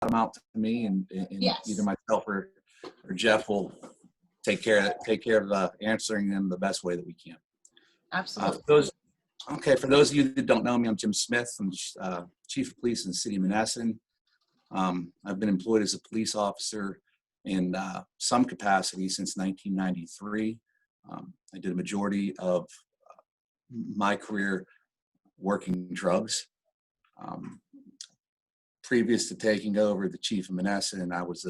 them out to me, and Yes. either myself or Jeff will take care of answering them the best way that we can. Absolutely. For those of you that don't know me, I'm Jim Smith. I'm Chief of Police in the City of Menneson. I've been employed as a police officer in some capacity since 1993. I did a majority of my career working drugs. Previous to taking over the Chief of Menneson, I was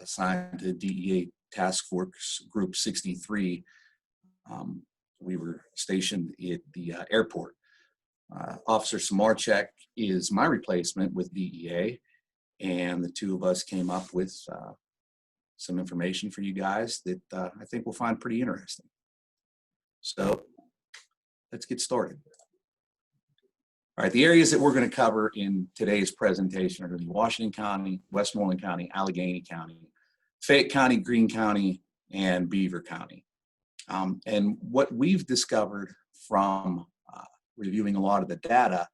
assigned to DEA Task Force Group 63. We were stationed at the airport. Officer Smaracheck is my replacement with DEA, and the two of us came up with some information for you guys that I think we'll find pretty interesting. So let's get started. All right, the areas that we're going to cover in today's presentation are going to be Washington County, Westmoreland County, Allegheny County, Fayette County, Greene County, and Beaver County. And what we've discovered from reviewing a lot of the data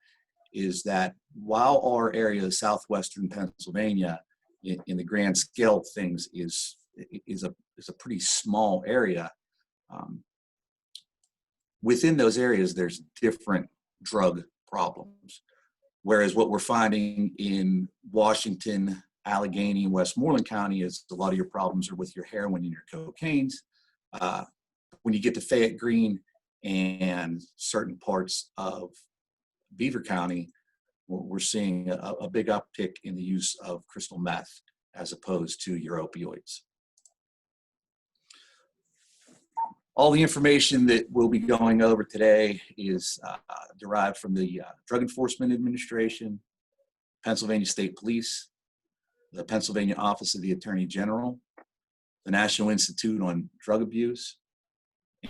is that while our area of southwestern Pennsylvania, in the grand scale of things, is a pretty small area, within those areas there's different drug problems. Whereas what we're finding in Washington, Allegheny, and Westmoreland County is a lot of your problems are with your heroin and your cocaines. When you get to Fayette, Greene, and certain parts of Beaver County, we're seeing a big uptick in the use of crystal meth as opposed to your opioids. All the information that we'll be going over today is derived from the Drug Enforcement Administration, Pennsylvania State Police, the Pennsylvania Office of the Attorney General, the National Institute on Drug Abuse,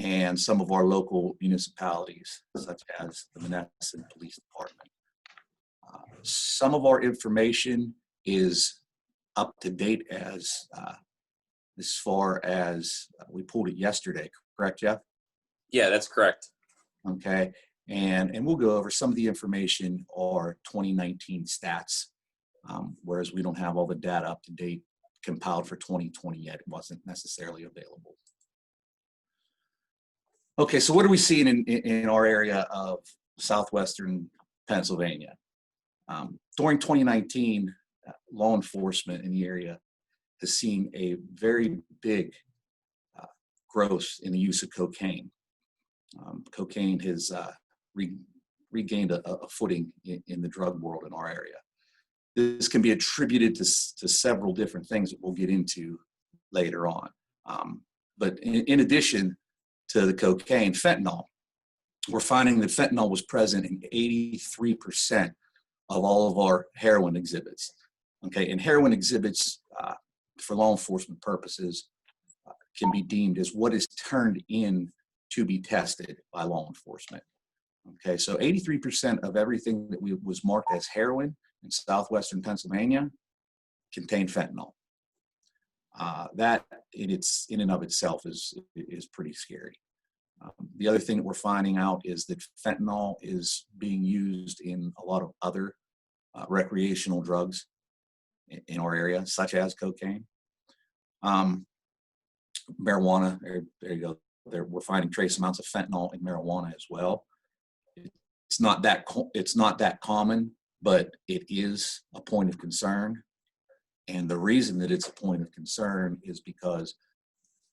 and some of our local municipalities, such as the Menneson Police Department. Some of our information is up to date as far as we pulled it yesterday, correct, Jeff? Yeah, that's correct. Okay, and we'll go over some of the information are 2019 stats, whereas we don't have all the data up to date compiled for 2020 yet. It wasn't necessarily available. Okay, so what are we seeing in our area of southwestern Pennsylvania? During 2019, law enforcement in the area has seen a very big growth in the use of cocaine. Cocaine has regained a footing in the drug world in our area. This can be attributed to several different things that we'll get into later on. But in addition to the cocaine, fentanyl, we're finding that fentanyl was present in 83% of all of our heroin exhibits. Okay, and heroin exhibits for law enforcement purposes can be deemed as what is turned in to be tested by law enforcement. Okay, so 83% of everything that was marked as heroin in southwestern Pennsylvania contained fentanyl. That in and of itself is pretty scary. The other thing that we're finding out is that fentanyl is being used in a lot of other recreational drugs in our area, such as cocaine. Marijuana, there you go. We're finding trace amounts of fentanyl in marijuana as well. It's not that common, but it is a point of concern. And the reason that it's a point of concern is because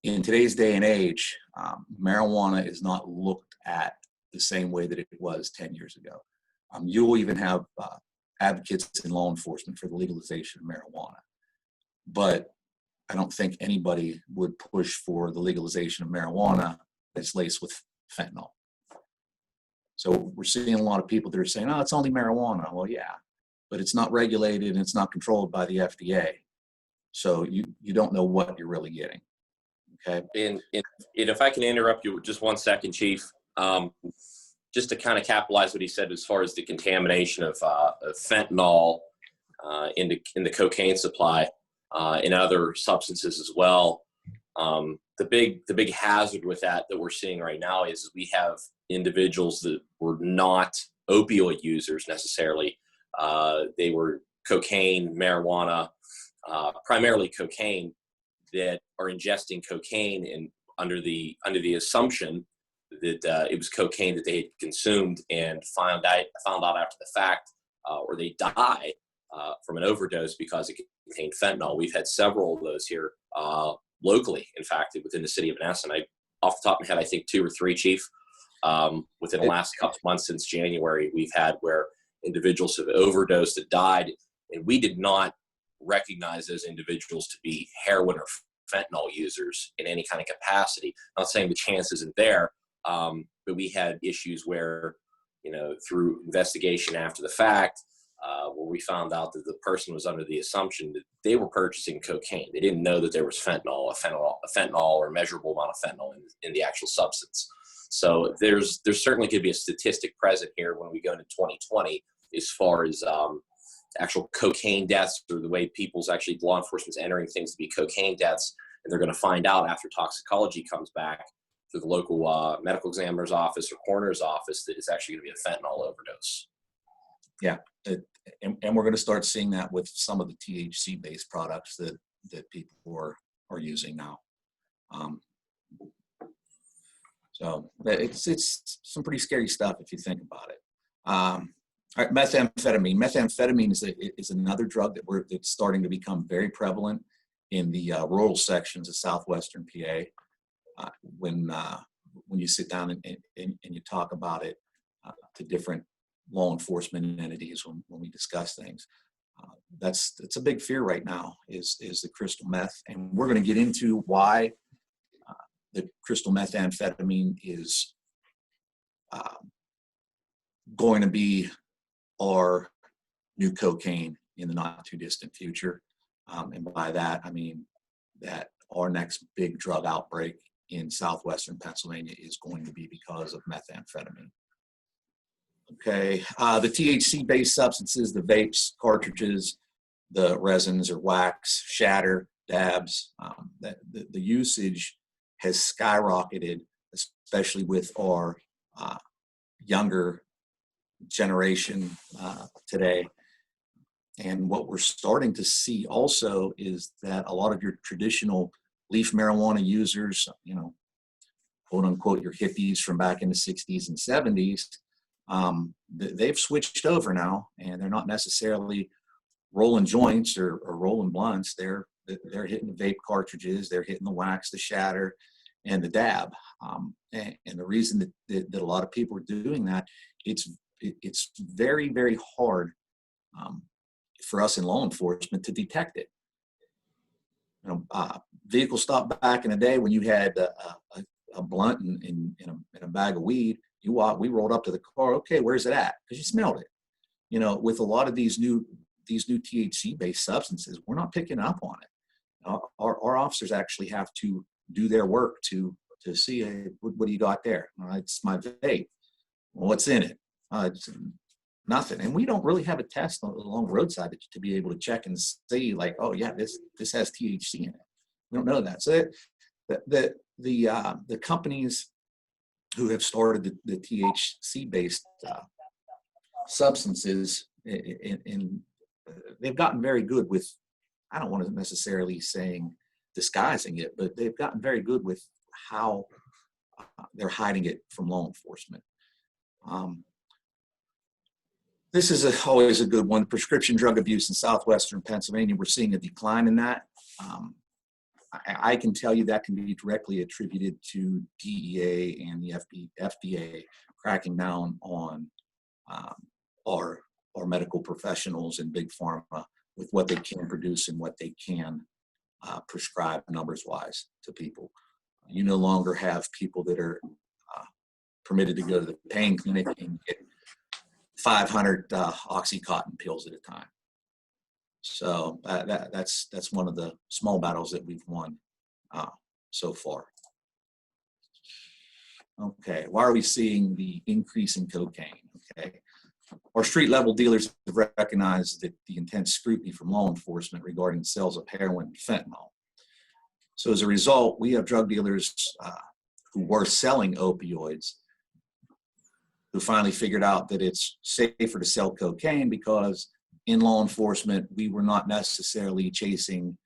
in today's day and age, marijuana is not looked at the same way that it was 10 years ago. You will even have advocates in law enforcement for the legalization of marijuana. But I don't think anybody would push for the legalization of marijuana that's laced with fentanyl. So we're seeing a lot of people that are saying, oh, it's only marijuana. Well, yeah, but it's not regulated and it's not controlled by the FDA. So you don't know what you're really getting. Okay. And if I can interrupt you just 1 second, Chief, just to kind of capitalize what he said as far as the contamination of fentanyl in the cocaine supply and other substances as well. The big hazard with that we're seeing right now is we have individuals that were not opioid users necessarily. They were cocaine, marijuana, primarily cocaine, that are ingesting cocaine and under the assumption that it was cocaine that they had consumed and found out after the fact, or they die from an overdose because it contained fentanyl. We've had several of those here locally, in fact, within the city of Vanessa. And off the top of my head, I think 2 or 3, Chief, within the last couple months since January, we've had where individuals have overdosed and died, and we did not recognize those individuals to be heroin or fentanyl users in any kind of capacity. I'm not saying the chance isn't there, but we had issues where, through investigation after the fact, where we found out that the person was under the assumption that they were purchasing cocaine. They didn't know that there was a fentanyl or a measurable amount of fentanyl in the actual substance. So there's certainly could be a statistic present here when we go into 2020 as far as actual cocaine deaths, or the way law enforcement's entering things to be cocaine deaths, and they're going to find out after toxicology comes back through the local medical examiner's office or coroner's office that it's actually going to be a fentanyl overdose. Yeah, and we're going to start seeing that with some of the THC-based products that people are using now. So it's some pretty scary stuff if you think about it. All right, methamphetamine. Methamphetamine is another drug that's starting to become very prevalent in the rural sections of Southwestern PA. When you sit down and you talk about it to different law enforcement entities when we discuss things, it's a big fear right now is the crystal meth, and we're going to get into why the crystal methamphetamine is going to be our new cocaine in the not too distant future. And by that, I mean that our next big drug outbreak in Southwestern Pennsylvania is going to be because of methamphetamine. Okay, the THC-based substances, the vapes, cartridges, the resins or wax, shatter, dabs, the usage has skyrocketed, especially with our younger generation today. And what we're starting to see also is that a lot of your traditional leaf marijuana users, quote unquote, your hippies from back in the 60s and 70s, they've switched over now, and they're not necessarily rolling joints or rolling blunts. They're hitting the vape cartridges, they're hitting the wax, the shatter, and the dab. And the reason that a lot of people are doing that, it's very, very hard for us in law enforcement to detect it. Vehicle stop back in the day when you had a blunt in a bag of weed, we rolled up to the car. Okay, where's it at? Because you smelled it. With a lot of these new THC-based substances, we're not picking up on it. Our officers actually have to do their work to see, hey, what do you got there? It's my vape. Well, what's in it? It's nothing. And we don't really have a test along the roadside to be able to check and see, like, oh yeah, this has THC in it. We don't know that. So the companies who have started the THC-based substances, they've gotten very good with, I don't want to necessarily saying disguising it, but they've gotten very good with how they're hiding it from law enforcement. This is always a good one. Prescription drug abuse in Southwestern Pennsylvania, we're seeing a decline in that. I can tell you that can be directly attributed to DEA and the FDA cracking down on our medical professionals and big pharma with what they can produce and what they can prescribe numbers-wise to people. You no longer have people that are permitted to go to the pain clinic and get 500 Oxycontin pills at a time. So that's one of the small battles that we've won so far. Okay, why are we seeing the increase in cocaine? Okay, our street level dealers have recognized that the intense scrutiny from law enforcement regarding sales of heroin and fentanyl. So as a result, we have drug dealers who were selling opioids who finally figured out that it's safer to sell cocaine because in law enforcement, we were not necessarily chasing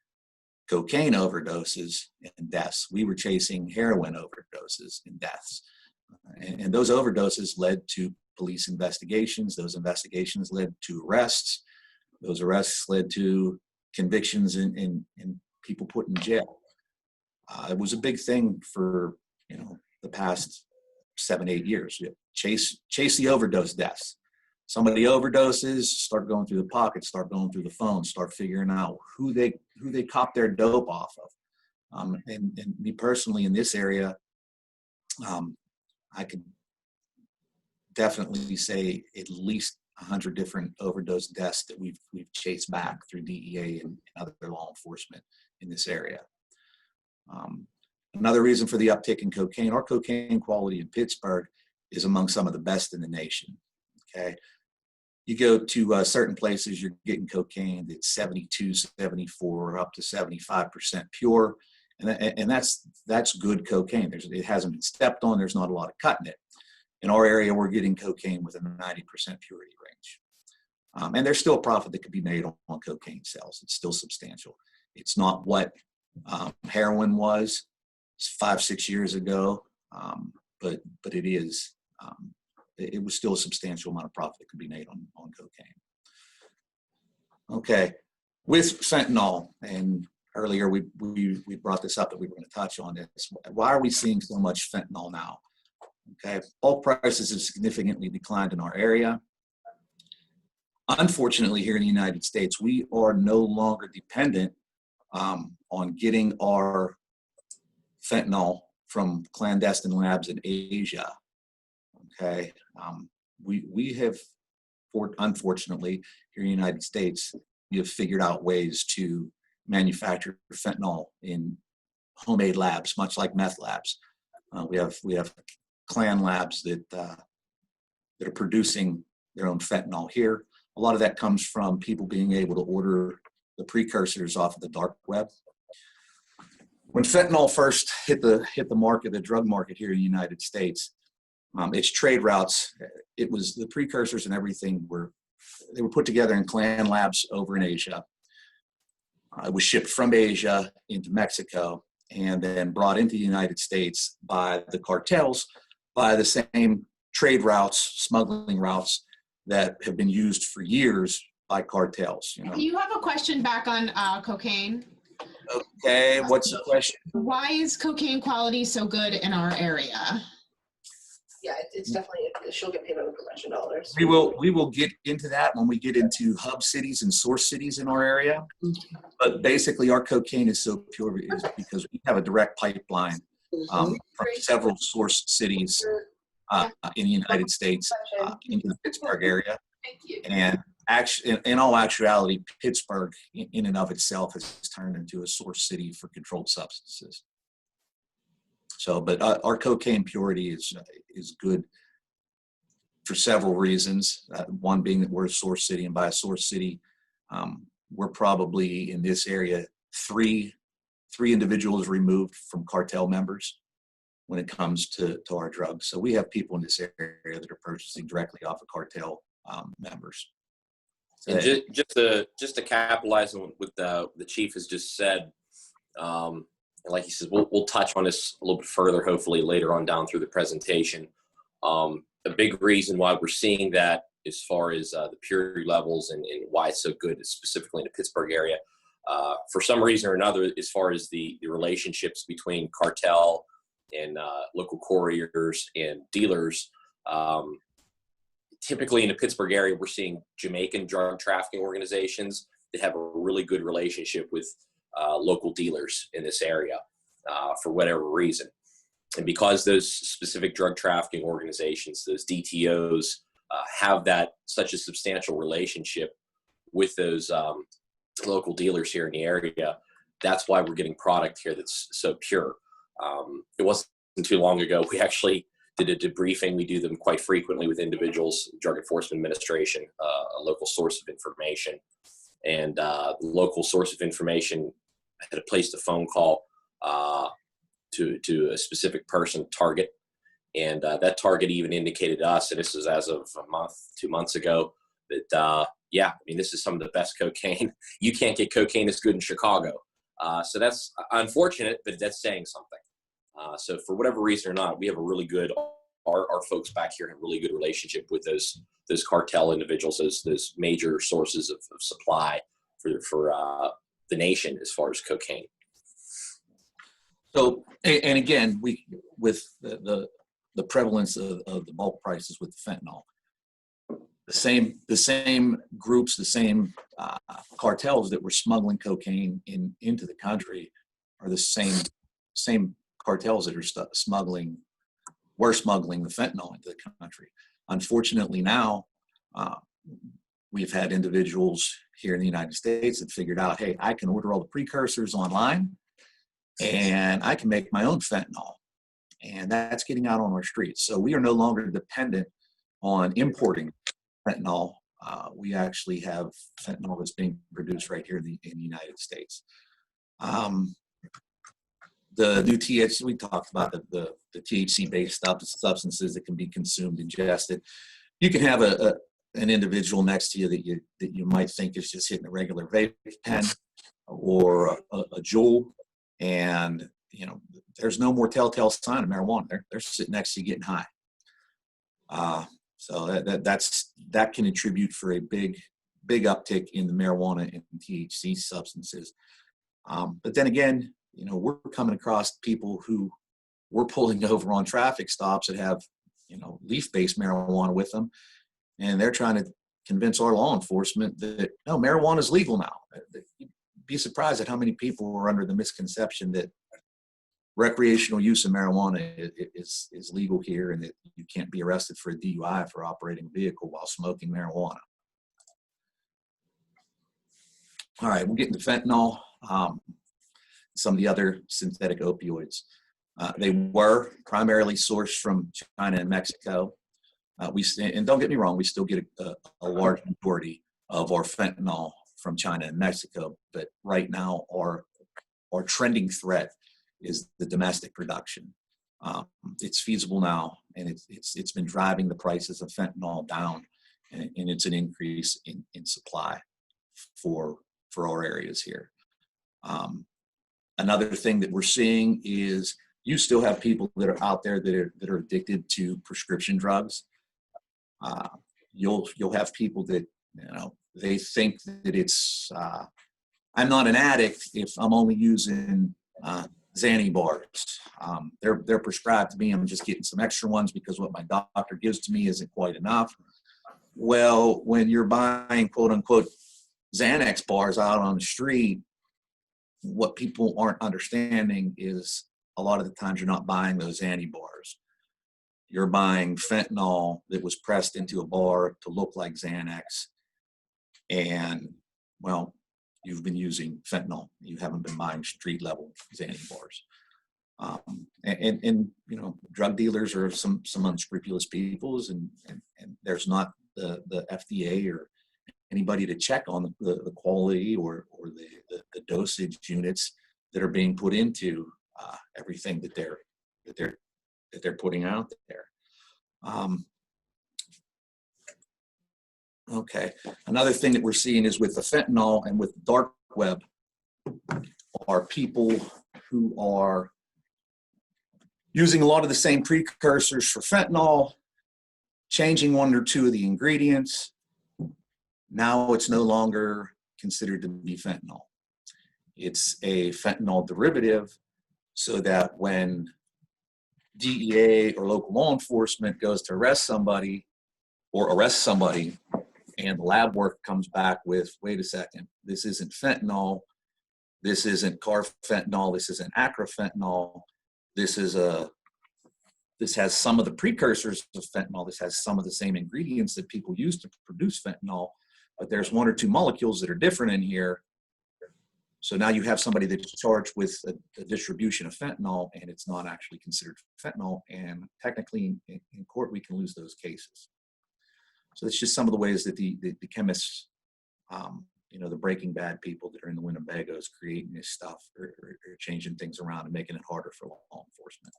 cocaine overdoses and deaths. We were chasing heroin overdoses and deaths. And those overdoses led to police investigations. Those investigations led to arrests. Those arrests led to convictions and people put in jail. It was a big thing for, the past 7-8 years. Chase the overdose deaths. Somebody overdoses, start going through the pockets, start going through the phone, start figuring out who they cop their dope off of. And me personally in this area, I could definitely say at least 100 different overdose deaths that we've chased back through DEA and other law enforcement in this area. Another reason for the uptick in cocaine, our cocaine quality in Pittsburgh is among some of the best in the nation. Okay. You go to certain places, you're getting cocaine that's 72, 74, up to 75% pure. And that's good cocaine. It hasn't been stepped on. There's not a lot of cut in it. In our area, we're getting cocaine with a 90% purity range. And there's still a profit that could be made on cocaine sales. It's still substantial. It's not what heroin was 5-6 years ago, but it is. It was still a substantial amount of profit that could be made on cocaine. Okay, with fentanyl, and earlier we brought this up that we were going to touch on this. Why are we seeing so much fentanyl now? Okay, bulk prices have significantly declined in our area. Unfortunately, here in the United States, we are no longer dependent on getting our fentanyl from clandestine labs in Asia. Okay, we have, unfortunately, here in the United States, we have figured out ways to manufacture fentanyl in homemade labs, much like meth labs. We have clan labs that are producing their own fentanyl here. A lot of that comes from people being able to order the precursors off of the dark web. When fentanyl first hit the market, the drug market here in the United States, its trade routes, it was the precursors and everything were put together in clan labs over in Asia. It was shipped from Asia into Mexico and then brought into the United States by the cartels by the same trade routes, smuggling routes that have been used for years by cartels. You have a question back on cocaine. Okay, what's the question? Why is cocaine quality so good in our area? Yeah, it's definitely, she'll get paid over prevention dollars. We will get into that when we get into hub cities and source cities in our area. But basically, our cocaine is so pure is because we have a direct pipeline from several source cities in the United States into the Pittsburgh area. Thank you. And actually, in all actuality, Pittsburgh in and of itself has turned into a source city for controlled substances. So, but our cocaine purity is good for several reasons. One being that we're a source city, and by a source city, we're probably in this area three individuals removed from cartel members when it comes to our drugs. So we have people in this area that are purchasing directly off of cartel members. And just to capitalize on what the chief has just said, like he says, we'll touch on this a little bit further, hopefully later on down through the presentation. A big reason why we're seeing that as far as the purity levels and why it's so good, specifically in the Pittsburgh area, for some reason or another, as far as the relationships between cartel and local couriers and dealers, typically in the Pittsburgh area, we're seeing Jamaican drug trafficking organizations that have a really good relationship with local dealers in this area for whatever reason. And because those specific drug trafficking organizations, those DTOs, have such a substantial relationship with those local dealers here in the area, that's why we're getting product here that's so pure. It wasn't too long ago, we actually did a debriefing. We do them quite frequently with individuals, Drug Enforcement Administration, a local source of information. And the local source of information had placed a phone call to a specific person, target. And that target even indicated to us, and this was as of 2 months ago, that yeah, I mean, this is some of the best cocaine. You can't get cocaine that's good in Chicago. So that's unfortunate, but that's saying something. So for whatever reason or not, we have a really good, our folks back here have a really good relationship with those cartel individuals, those major sources of supply for the nation as far as cocaine. So, and again, with the prevalence of the bulk prices with the fentanyl, the same groups, the same cartels that were smuggling cocaine into the country are the same cartels that are smuggling the fentanyl into the country. Unfortunately, now we've had individuals here in the United States that figured out, hey, I can order all the precursors online and I can make my own fentanyl. And that's getting out on our streets. So we are no longer dependent on importing fentanyl. We actually have fentanyl that's being produced right here in the United States. The new THC, we talked about the THC-based substances that can be consumed, ingested. You can have an individual next to you that you might think is just hitting a regular vape pen or a Juul, and there's no more telltale sign of marijuana. They're sitting next to you getting high. So that can attribute for a big uptick in the marijuana and THC substances. But then again, we're coming across people who we're pulling over on traffic stops that have, leaf-based marijuana with them, and they're trying to convince our law enforcement that no, marijuana is legal now. You'd be surprised at how many people are under the misconception that recreational use of marijuana is legal here, and that you can't be arrested for a DUI for operating a vehicle while smoking marijuana. All right, we'll get into fentanyl. Some of the other synthetic opioids. They were primarily sourced from China and Mexico. And don't get me wrong, we still get a large majority of our fentanyl from China and Mexico, but right now our trending threat is the domestic production. It's feasible now, and it's been driving the prices of fentanyl down, and it's an increase in supply for our areas here. Another thing that we're seeing is you still have people that are out there that are addicted to prescription drugs. You'll have people that they think that it's I'm not an addict if I'm only using Xanny bars. They're prescribed to me. I'm just getting some extra ones because what my doctor gives to me isn't quite enough. Well, when you're buying quote unquote Xanax bars out on the street, what people aren't understanding is a lot of the times you're not buying those Xanny bars. You're buying fentanyl that was pressed into a bar to look like Xanax. And, well, you've been using fentanyl. You haven't been buying street level Xanny bars. And drug dealers are some unscrupulous people, and there's not the FDA or anybody to check on the quality or the dosage units that are being put into everything that they're putting out there. Okay, another thing that we're seeing is with the fentanyl and with the dark web are people who are using a lot of the same precursors for fentanyl, changing one or two of the ingredients. Now it's no longer considered to be fentanyl. It's a fentanyl derivative, so that when DEA or local law enforcement goes to arrest somebody and the lab work comes back with, wait a second, this isn't fentanyl, this isn't carfentanil, this isn't acrofentanil, this has some of the precursors of fentanyl, this has some of the same ingredients that people use to produce fentanyl, but there's one or two molecules that are different in here. So now you have somebody that's charged with a distribution of fentanyl, and it's not actually considered fentanyl, and technically in court we can lose those cases. So it's just some of the ways that the chemists, the Breaking Bad people that are in the Winnebagos creating this stuff or changing things around and making it harder for law enforcement.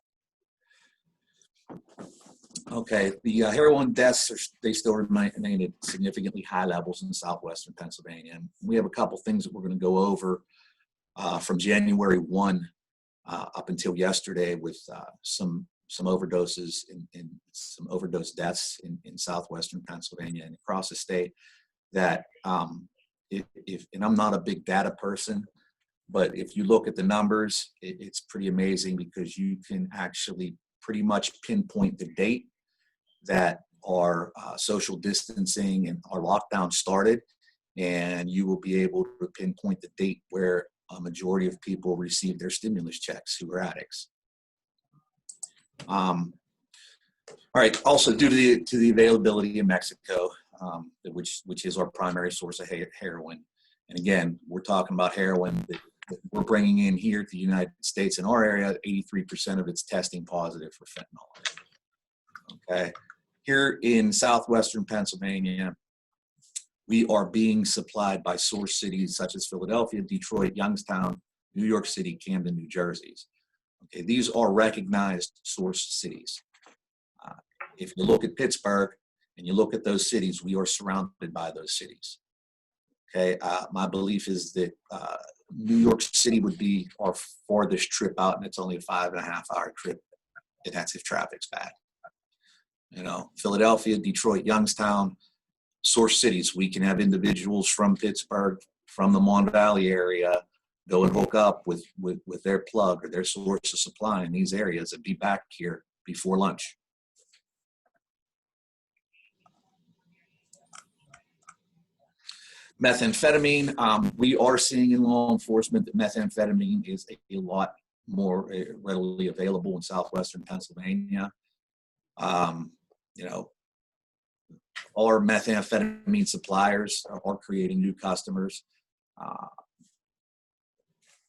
Okay, the heroin deaths they still remain at significantly high levels in southwestern Pennsylvania. And we have a couple things that we're going to go over from January 1 up until yesterday with some overdoses and some overdose deaths in southwestern Pennsylvania and across the state. That and I'm not a big data person, but if you look at the numbers, it's pretty amazing because you can actually pretty much pinpoint the date that our social distancing and our lockdown started, and you will be able to pinpoint the date where a majority of people received their stimulus checks who were addicts. All right. Also, due to the availability in Mexico, which is our primary source of heroin, and again, we're talking about heroin that we're bringing in here to the United States. In our area, 83% of it's testing positive for fentanyl. Okay. Here in southwestern Pennsylvania, we are being supplied by source cities such as Philadelphia, Detroit, Youngstown, New York City, Camden, New Jersey. Okay, these are recognized source cities. If you look at Pittsburgh and you look at those cities, we are surrounded by those cities. Okay, my belief is that New York City would be our farthest trip out, and it's only a 5.5-hour trip, and that's if traffic's bad. You know, Philadelphia, Detroit, Youngstown, source cities. We can have individuals from Pittsburgh, from the Mon Valley area, go and hook up with their plug or their source of supply in these areas and be back here before lunch. Methamphetamine, we are seeing in law enforcement that methamphetamine is a lot more readily available in southwestern Pennsylvania. You know, our methamphetamine suppliers are creating new customers.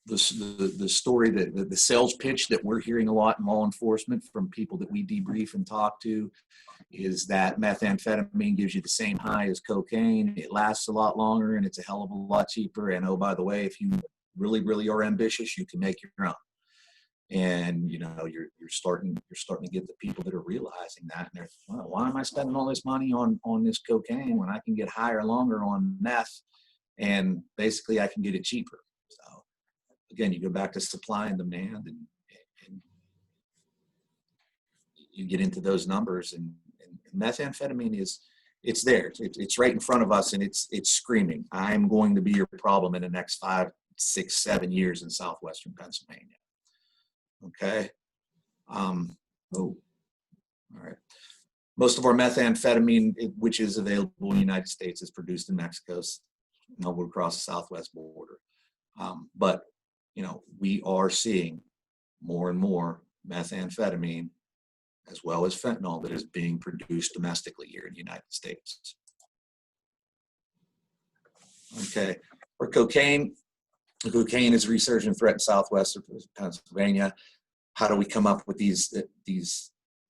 The story that the sales pitch that we're hearing a lot in law enforcement from people that we debrief and talk to is that methamphetamine gives you the same high as cocaine. It lasts a lot longer and it's a hell of a lot cheaper. And oh, by the way, if you really, really are ambitious, you can make your own. And you know, you're starting to get the people that are realizing that, and they're, well, why am I spending all this money on this cocaine when I can get higher longer on meth, and basically I can get it cheaper. So again, you go back to supply and demand, and you get into those numbers, and methamphetamine it's there, it's right in front of us, and it's screaming, I'm going to be your problem in the next 5, 6, 7 years in southwestern Pennsylvania. Okay. Oh, all right. Most of our methamphetamine, which is available in the United States, is produced in Mexico, over across the southwest border. But, you know, we are seeing more and more methamphetamine as well as fentanyl that is being produced domestically here in the United States. Okay. For cocaine is a resurgent threat in southwestern Pennsylvania. How do we come up with these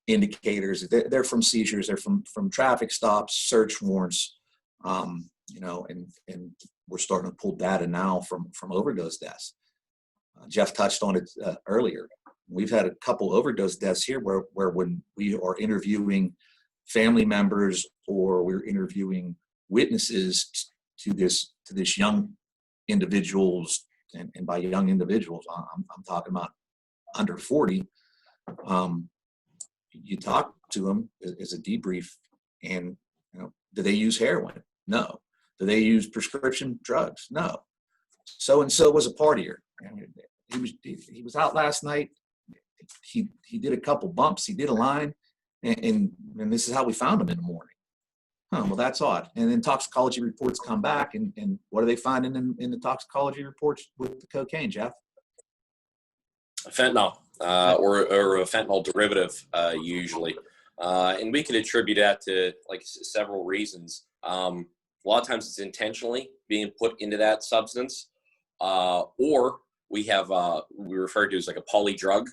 indicators? They're from seizures, they're from traffic stops, search warrants, you know, and we're starting to pull data now from overdose deaths. Jeff touched on it earlier. We've had a couple overdose deaths here where when we are interviewing family members or we're interviewing witnesses to this young individuals, and by young individuals, I'm talking about under 40. You talk to them as a debrief, and you know, do they use heroin? No. Do they use prescription drugs? No. So and so was a partier. He was out last night. He did a couple bumps. He did a line, and this is how we found him in the morning. Oh, well, that's odd. And then toxicology reports come back, and what are they finding in the toxicology reports with the cocaine, Jeff? Fentanyl, or a fentanyl derivative, usually. And we could attribute that to like several reasons. A lot of times it's intentionally being put into that substance, or we have, we refer to as like a polydrug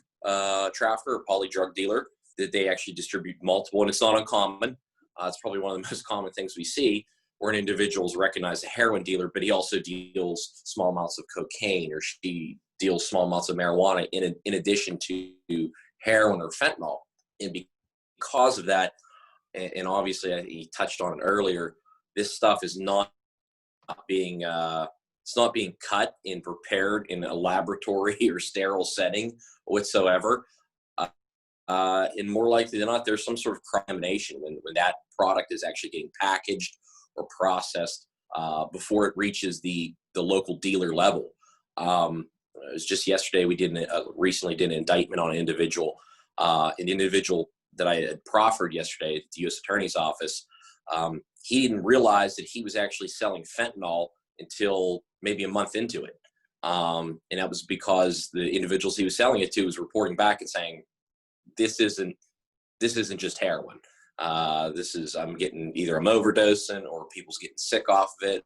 trafficker or polydrug dealer, that they actually distribute multiple, and it's not uncommon. It's probably one of the most common things we see, where an individual is recognized a heroin dealer, but he also deals small amounts of cocaine, or she deals small amounts of marijuana in addition to heroin or fentanyl. And because of that, and obviously he touched on it earlier, this stuff is not being it's not being cut and prepared in a laboratory or sterile setting whatsoever. And more likely than not, there's some sort of contamination when that product is actually getting packaged or processed before it reaches the local dealer level. It was just yesterday we recently did an indictment on an individual that I had proffered yesterday at the U.S. Attorney's Office. He didn't realize that he was actually selling fentanyl until maybe a month into it. And that was because the individuals he was selling it to was reporting back and saying, this isn't just heroin. I'm getting either I'm overdosing or people's getting sick off of it,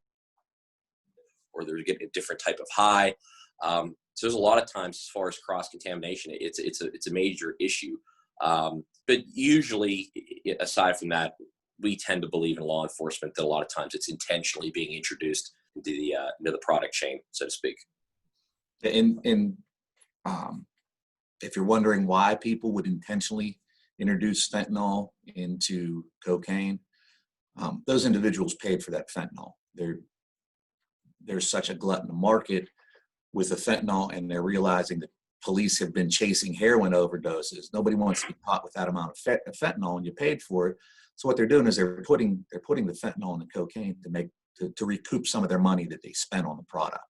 or they're getting a different type of high. So there's a lot of times as far as cross-contamination, it's a major issue. But usually, aside from that, we tend to believe in law enforcement that a lot of times it's intentionally being introduced into the product chain, so to speak. And if you're wondering why people would intentionally introduce fentanyl into cocaine, those individuals paid for that fentanyl. There's such a glut in the market with the fentanyl, and they're realizing that police have been chasing heroin overdoses. Nobody wants to be caught with that amount of fentanyl, and you paid for it. So what they're doing is they're putting the fentanyl in the cocaine to recoup some of their money that they spent on the product.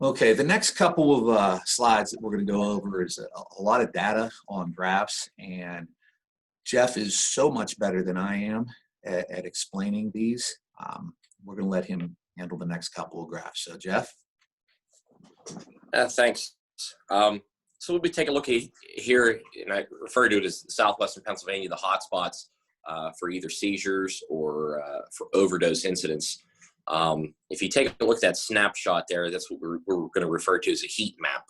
Okay, the next couple of slides that we're going to go over is a lot of data on graphs, and Jeff is so much better than I am at explaining these. We're going to let him handle the next couple of graphs. So, Jeff? Thanks. So we'll be taking a look here, and I refer to it as Southwestern Pennsylvania, the hotspots for either seizures or for overdose incidents. If you take a look at that snapshot there, that's what we're going to refer to as a heat map.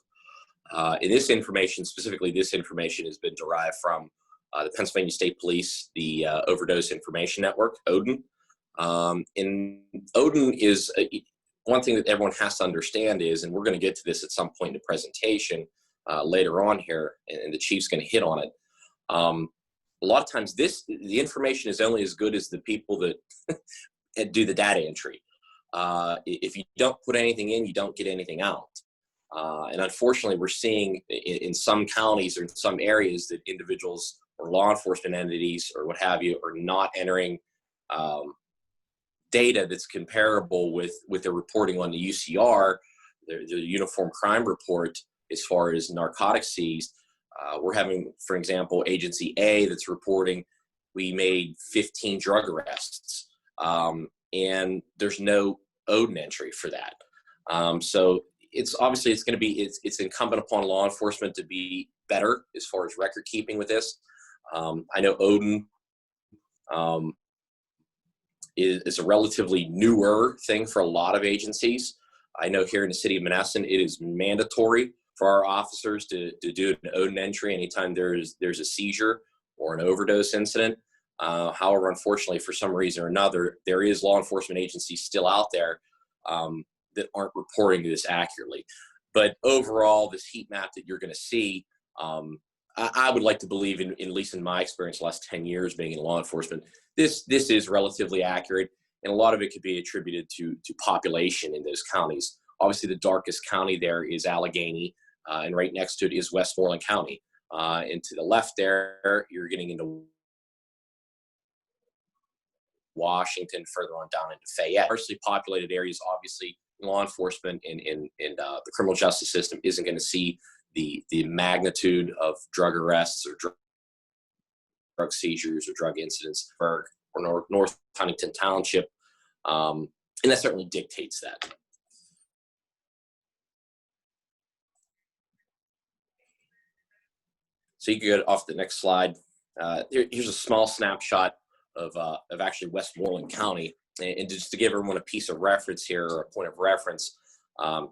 And this information, specifically this information, has been derived from the Pennsylvania State Police, the Overdose Information Network, ODIN. And ODIN is one thing that everyone has to understand is, and we're going to get to this at some point in the presentation later on here, and the chief's going to hit on it. A lot of times the information is only as good as the people that do the data entry. If you don't put anything in, you don't get anything out. And unfortunately, we're seeing in some counties or in some areas that individuals or law enforcement entities or what have you are not entering data that's comparable with their reporting on the UCR, the Uniform Crime Report, as far as narcotics seized. We're having, for example, Agency A that's reporting we made 15 drug arrests. And there's no ODIN entry for that. So it's obviously it's incumbent upon law enforcement to be better as far as record keeping with this. I know ODIN is a relatively newer thing for a lot of agencies. I know here in the city of Menneson, it is mandatory for our officers to do an ODIN entry anytime there's a seizure or an overdose incident. However, unfortunately, for some reason or another, there is law enforcement agencies still out there that aren't reporting this accurately. But overall, this heat map that you're going to see, I would like to believe, at least in my experience, the last 10 years being in law enforcement, this is relatively accurate, and a lot of it could be attributed to population in those counties. Obviously, the darkest county there is Allegheny, and right next to it is Westmoreland County. And to the left there, you're getting into Washington, further on down into Fayette. Sparsely populated areas, obviously, law enforcement and the criminal justice system isn't going to see the magnitude of drug arrests or drug seizures or drug incidents or North Huntington Township, and that certainly dictates that. So you can go off the next slide. Here's a small snapshot of actually Westmoreland County, and just to give everyone a piece of reference here, or a point of reference,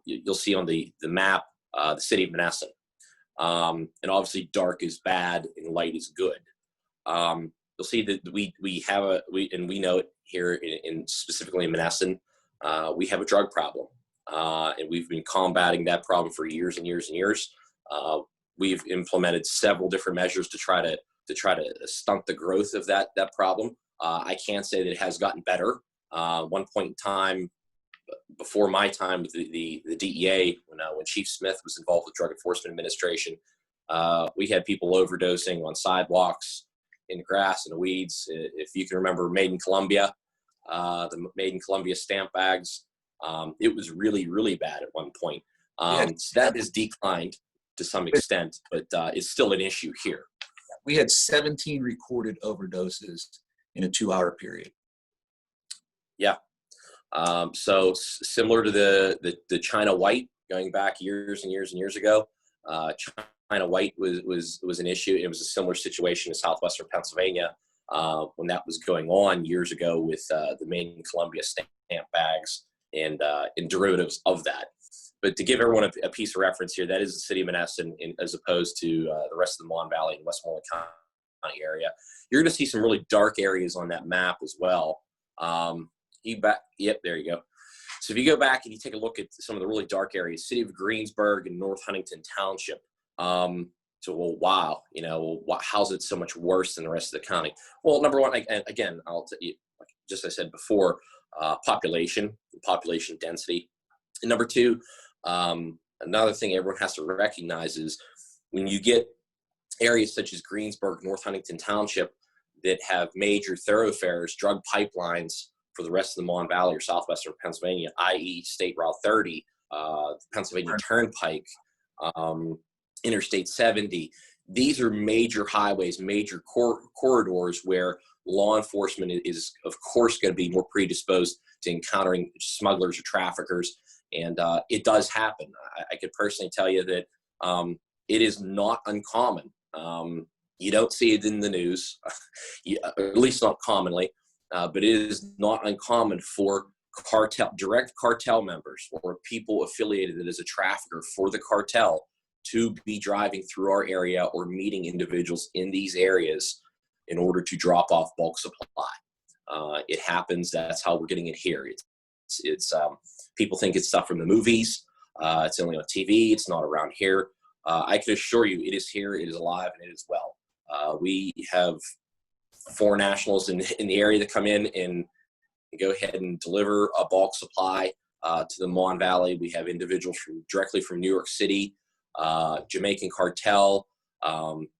you'll see on the map the city of Menneson, and obviously dark is bad and light is good. You'll see that we know it here in specifically in Menneson. We have a drug problem, and we've been combating that problem for years and years and years. we've implemented several different measures to try to stunt the growth of that problem. I can't say that it has gotten better. One point in time, before my time with the DEA, when Chief Smith was involved with Drug Enforcement Administration, we had people overdosing on sidewalks, in the grass, in the weeds. If you can remember Made in Colombia, the Made in Colombia stamp bags, it was really, really bad at one point. So that has declined to some extent, but it's still an issue here. We had 17 recorded overdoses in a 2-hour period. Yeah. So similar to the China White, going back years and years and years ago, China White was an issue. It was a similar situation in Southwestern Pennsylvania when that was going on years ago with the Made in Colombia stamp bags and derivatives of that. But to give everyone a piece of reference here, that is the city of Menneson as opposed to the rest of the Mon Valley and Westmoreland County area. You're going to see some really dark areas on that map as well. Yep, there you go. So if you go back and you take a look at some of the really dark areas, city of Greensburg and North Huntington Township. So, well, wow, how's it so much worse than the rest of the county? Well, number one, again, I'll tell you, just as I said before, population density. And number two, another thing everyone has to recognize is when you get areas such as Greensburg, North Huntington Township that have major thoroughfares, drug pipelines for the rest of the Mon Valley or Southwestern Pennsylvania, i.e. State Route 30, Pennsylvania Turnpike, Interstate 70. These are major highways, major corridors where law enforcement is, of course, going to be more predisposed to encountering smugglers or traffickers. And it does happen. I could personally tell you that it is not uncommon. You don't see it in the news, at least not commonly, but it is not uncommon for direct cartel members or people affiliated as a trafficker for the cartel to be driving through our area or meeting individuals in these areas in order to drop off bulk supply. It happens. That's how we're getting it here. It's people think it's stuff from the movies. It's only on TV. It's not around here. I can assure you it is here. It is alive and it is well. We have foreign nationals in the area that come in and go ahead and deliver a bulk supply to the Mon Valley. We have individuals directly from New York City, Jamaican cartel,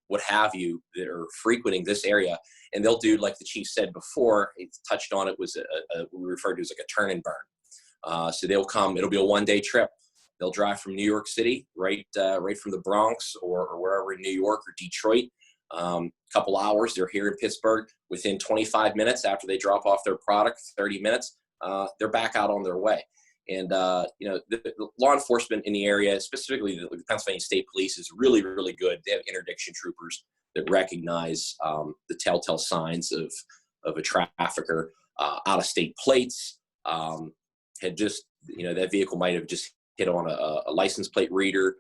what have you, that are frequenting this area. And they'll do, like the chief said before, he touched on it, was we referred to as like a turn and burn. So they'll come, it'll be a one-day trip. They'll drive from New York City, right from the Bronx or wherever in New York or Detroit. Couple hours, they're here in Pittsburgh. Within 25 minutes after they drop off their product, 30 minutes, they're back out on their way. And, the law enforcement in the area, specifically the Pennsylvania State Police, is really, really good. They have interdiction troopers that recognize the telltale signs of a trafficker. Out-of-state plates had just, that vehicle might have just hit on a license plate reader.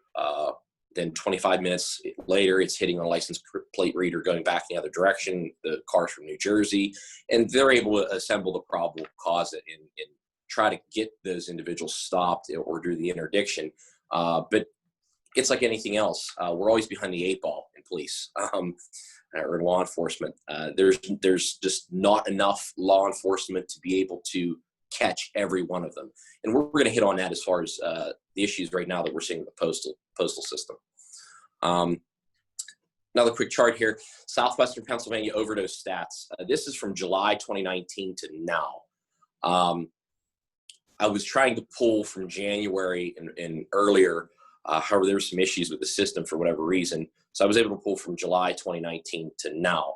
Then 25 minutes later, it's hitting on a license plate reader going back in the other direction. The car's from New Jersey. And they're able to assemble the probable cause and try to get those individuals stopped or do the interdiction. But it's like anything else. We're always behind the 8 ball in police or in law enforcement. There's just not enough law enforcement to be able to catch every one of them. And we're going to hit on that as far as the issues right now that we're seeing with the postal system. Another quick chart here, Southwestern Pennsylvania overdose stats. This is from July 2019 to now. I was trying to pull from January and earlier, however, there were some issues with the system for whatever reason. So I was able to pull from July 2019 to now.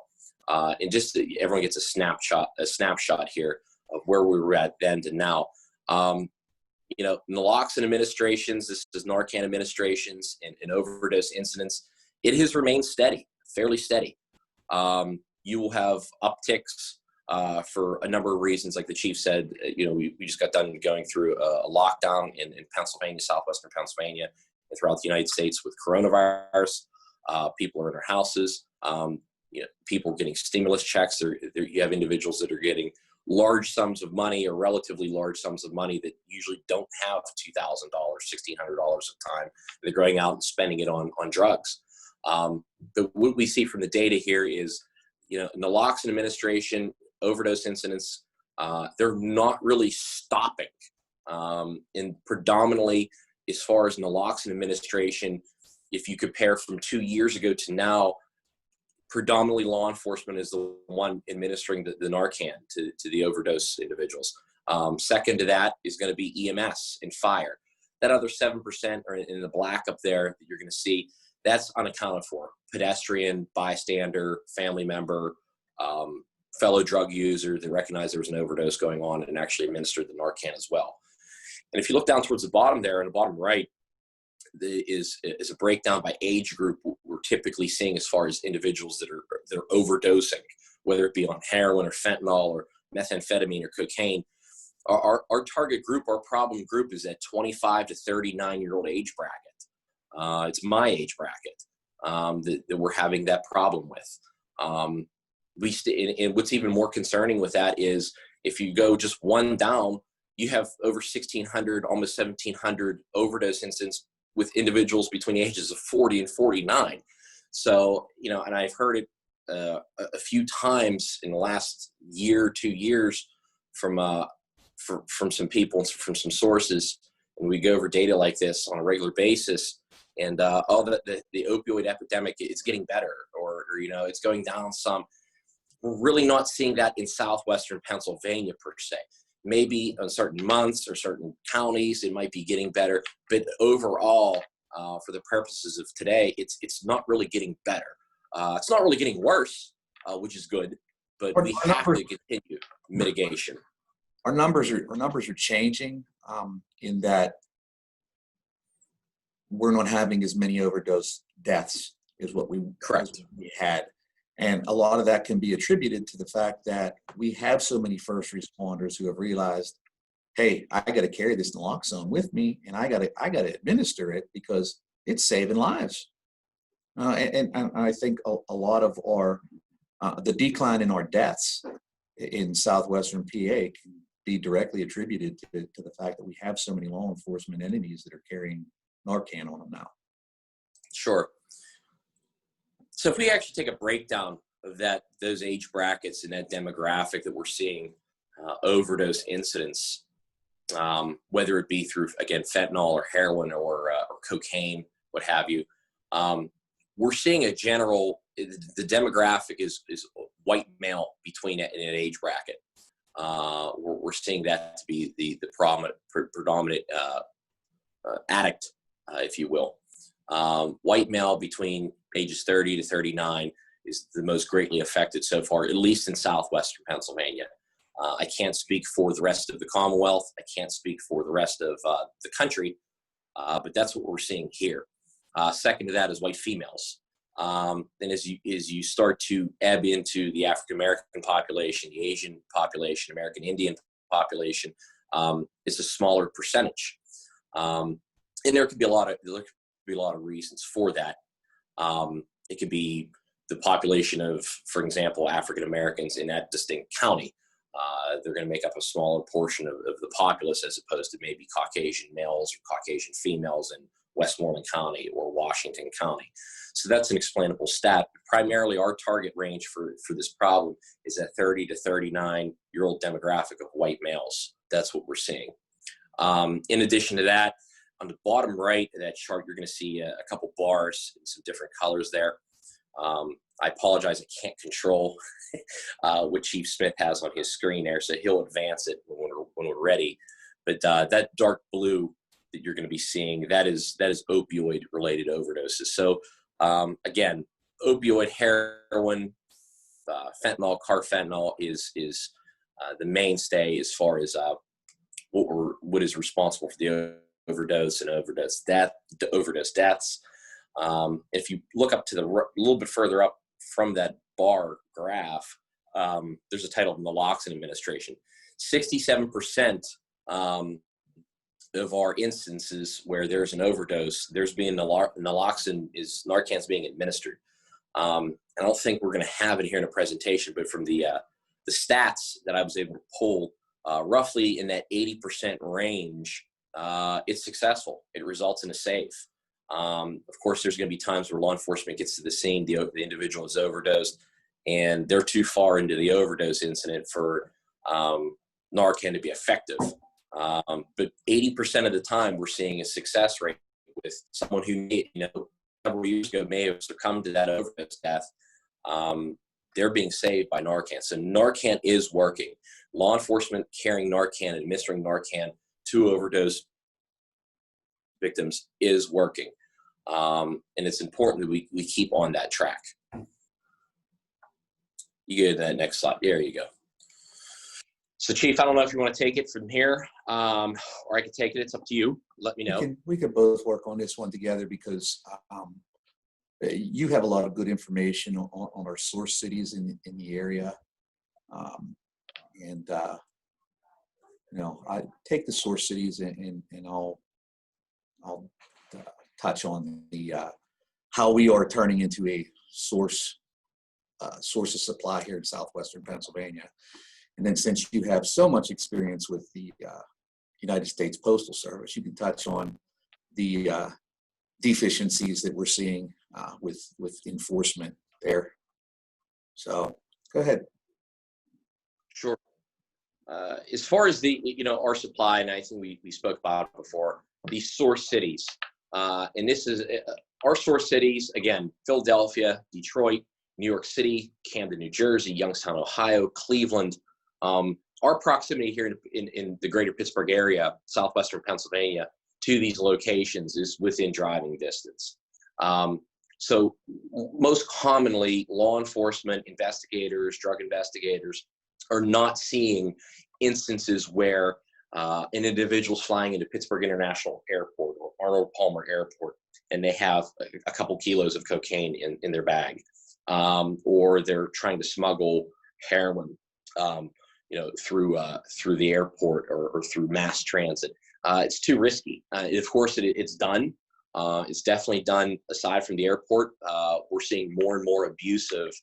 And just so everyone gets a snapshot here of where we were at then to now. Naloxone administrations, this is Narcan administrations and overdose incidents, it has remained steady, fairly steady. You will have upticks for a number of reasons. Like the chief said, we just got done going through a lockdown in Pennsylvania, Southwestern Pennsylvania, and throughout the United States with coronavirus. People are in their houses. People are getting stimulus checks. You have individuals that are getting large sums of money or relatively large sums of money that usually don't have $2,000, $1,600 a time. They're going out and spending it on drugs. But what we see from the data here is, naloxone administration, overdose incidents, they're not really stopping. And predominantly, as far as naloxone administration, if you compare from 2 years ago to now, predominantly law enforcement is the one administering the Narcan to the overdose individuals. Second to that is going to be EMS and fire. That other 7% are in the black up there that you're going to see, that's unaccounted for. Pedestrian, bystander, family member, fellow drug user that recognized there was an overdose going on and actually administered the Narcan as well. And if you look down towards the bottom there, in the bottom right, is a breakdown by age group we're typically seeing as far as individuals that are overdosing, whether it be on heroin or fentanyl or methamphetamine or cocaine. Our target group, our problem group, is that 25 to 39-year-old age bracket. It's my age bracket that we're having that problem with. And what's even more concerning with that is if you go just one down, you have over 1,600, almost 1,700 overdose incidents with individuals between the ages of 40 and 49. So, and I've heard it a few times in the last year, 2 years from some people and from some sources. And we go over data like this on a regular basis. And the opioid epidemic, it's getting better or it's going down some. We're really not seeing that in Southwestern Pennsylvania per se. Maybe on certain months or certain counties, it might be getting better. But overall, for the purposes of today, it's not really getting better. It's not really getting worse, which is good. But we have to continue mitigation. Our numbers are changing in that we're not having as many overdose deaths as what we had. And a lot of that can be attributed to the fact that we have so many first responders who have realized, hey, I got to carry this naloxone with me, and I got to administer it because it's saving lives. And I think a lot of our the decline in our deaths in Southwestern PA can be directly attributed to the fact that we have so many law enforcement entities that are carrying Narcan on them now. Sure. So if we actually take a breakdown of those age brackets and that demographic that we're seeing overdose incidents, whether it be through, again, fentanyl or heroin or cocaine, what have you, we're seeing the demographic is white male between in an age bracket. We're seeing that to be the predominant addict, if you will. White male between ages 30 to 39 is the most greatly affected so far, at least in Southwestern Pennsylvania. I can't speak for the rest of the Commonwealth. I can't speak for the rest of the country, but that's what we're seeing here. Second to that is white females. And as you start to ebb into the African American population, the Asian population, American Indian population, it's a smaller percentage. And there could be a lot of reasons for that. It could be the population of, for example, African Americans in that distinct county. They're going to make up a smaller portion of the populace as opposed to maybe Caucasian males or Caucasian females in Westmoreland County or Washington County. So that's an explainable stat. Primarily, our target range for this problem is that 30 to 39-year-old demographic of white males. That's what we're seeing. In addition to that, on the bottom right of that chart, you're going to see a couple bars in some different colors there. I apologize, I can't control what Chief Smith has on his screen there, so he'll advance it when we're ready. But that dark blue that you're going to be seeing, that is opioid-related overdoses. So again, opioid, heroin, fentanyl, carfentanil is the mainstay as far as what is responsible for the overdose and overdose deaths. If you look up to a little bit further up from that bar graph, there's a title, naloxone administration. 67% of our instances where there's an overdose, there's being Narcan's being administered. I don't think we're going to have it here in a presentation, but from the stats that I was able to pull, roughly in that 80% range, it's successful. It results in a save. Of course, there's going to be times where law enforcement gets to the scene, the individual is overdosed, and they're too far into the overdose incident for Narcan to be effective. But 80% of the time, we're seeing a success rate with someone who, several years ago may have succumbed to that overdose death. They're being saved by Narcan. So Narcan is working. Law enforcement carrying Narcan, administering Narcan to overdose victims is working. And it's important that we keep on that track. You go to that next slide. There you go. So, Chief, I don't know if you want to take it from here, or I can take it. It's up to you. Let me know. We could both work on this one together because you have a lot of good information on our source cities in the area. I take the source cities and I'll touch on the how we are turning into a source of supply here in Southwestern Pennsylvania. And then since you have so much experience with the United States Postal Service, you can touch on the deficiencies that we're seeing with enforcement there. So go ahead. Sure. As far as our supply, and I think we spoke about it before, these source cities, and this is our source cities, again, Philadelphia, Detroit, New York City, Camden, New Jersey, Youngstown, Ohio, Cleveland. Our proximity here in the greater Pittsburgh area, Southwestern Pennsylvania, to these locations is within driving distance. So most commonly, law enforcement investigators, drug investigators are not seeing instances where an individual's flying into Pittsburgh International Airport or Arnold Palmer Airport, and they have a couple kilos of cocaine in their bag, or they're trying to smuggle heroin, through the airport or through mass transit. It's too risky. Of course, it's done. It's definitely done. Aside from the airport, we're seeing more and more abuse of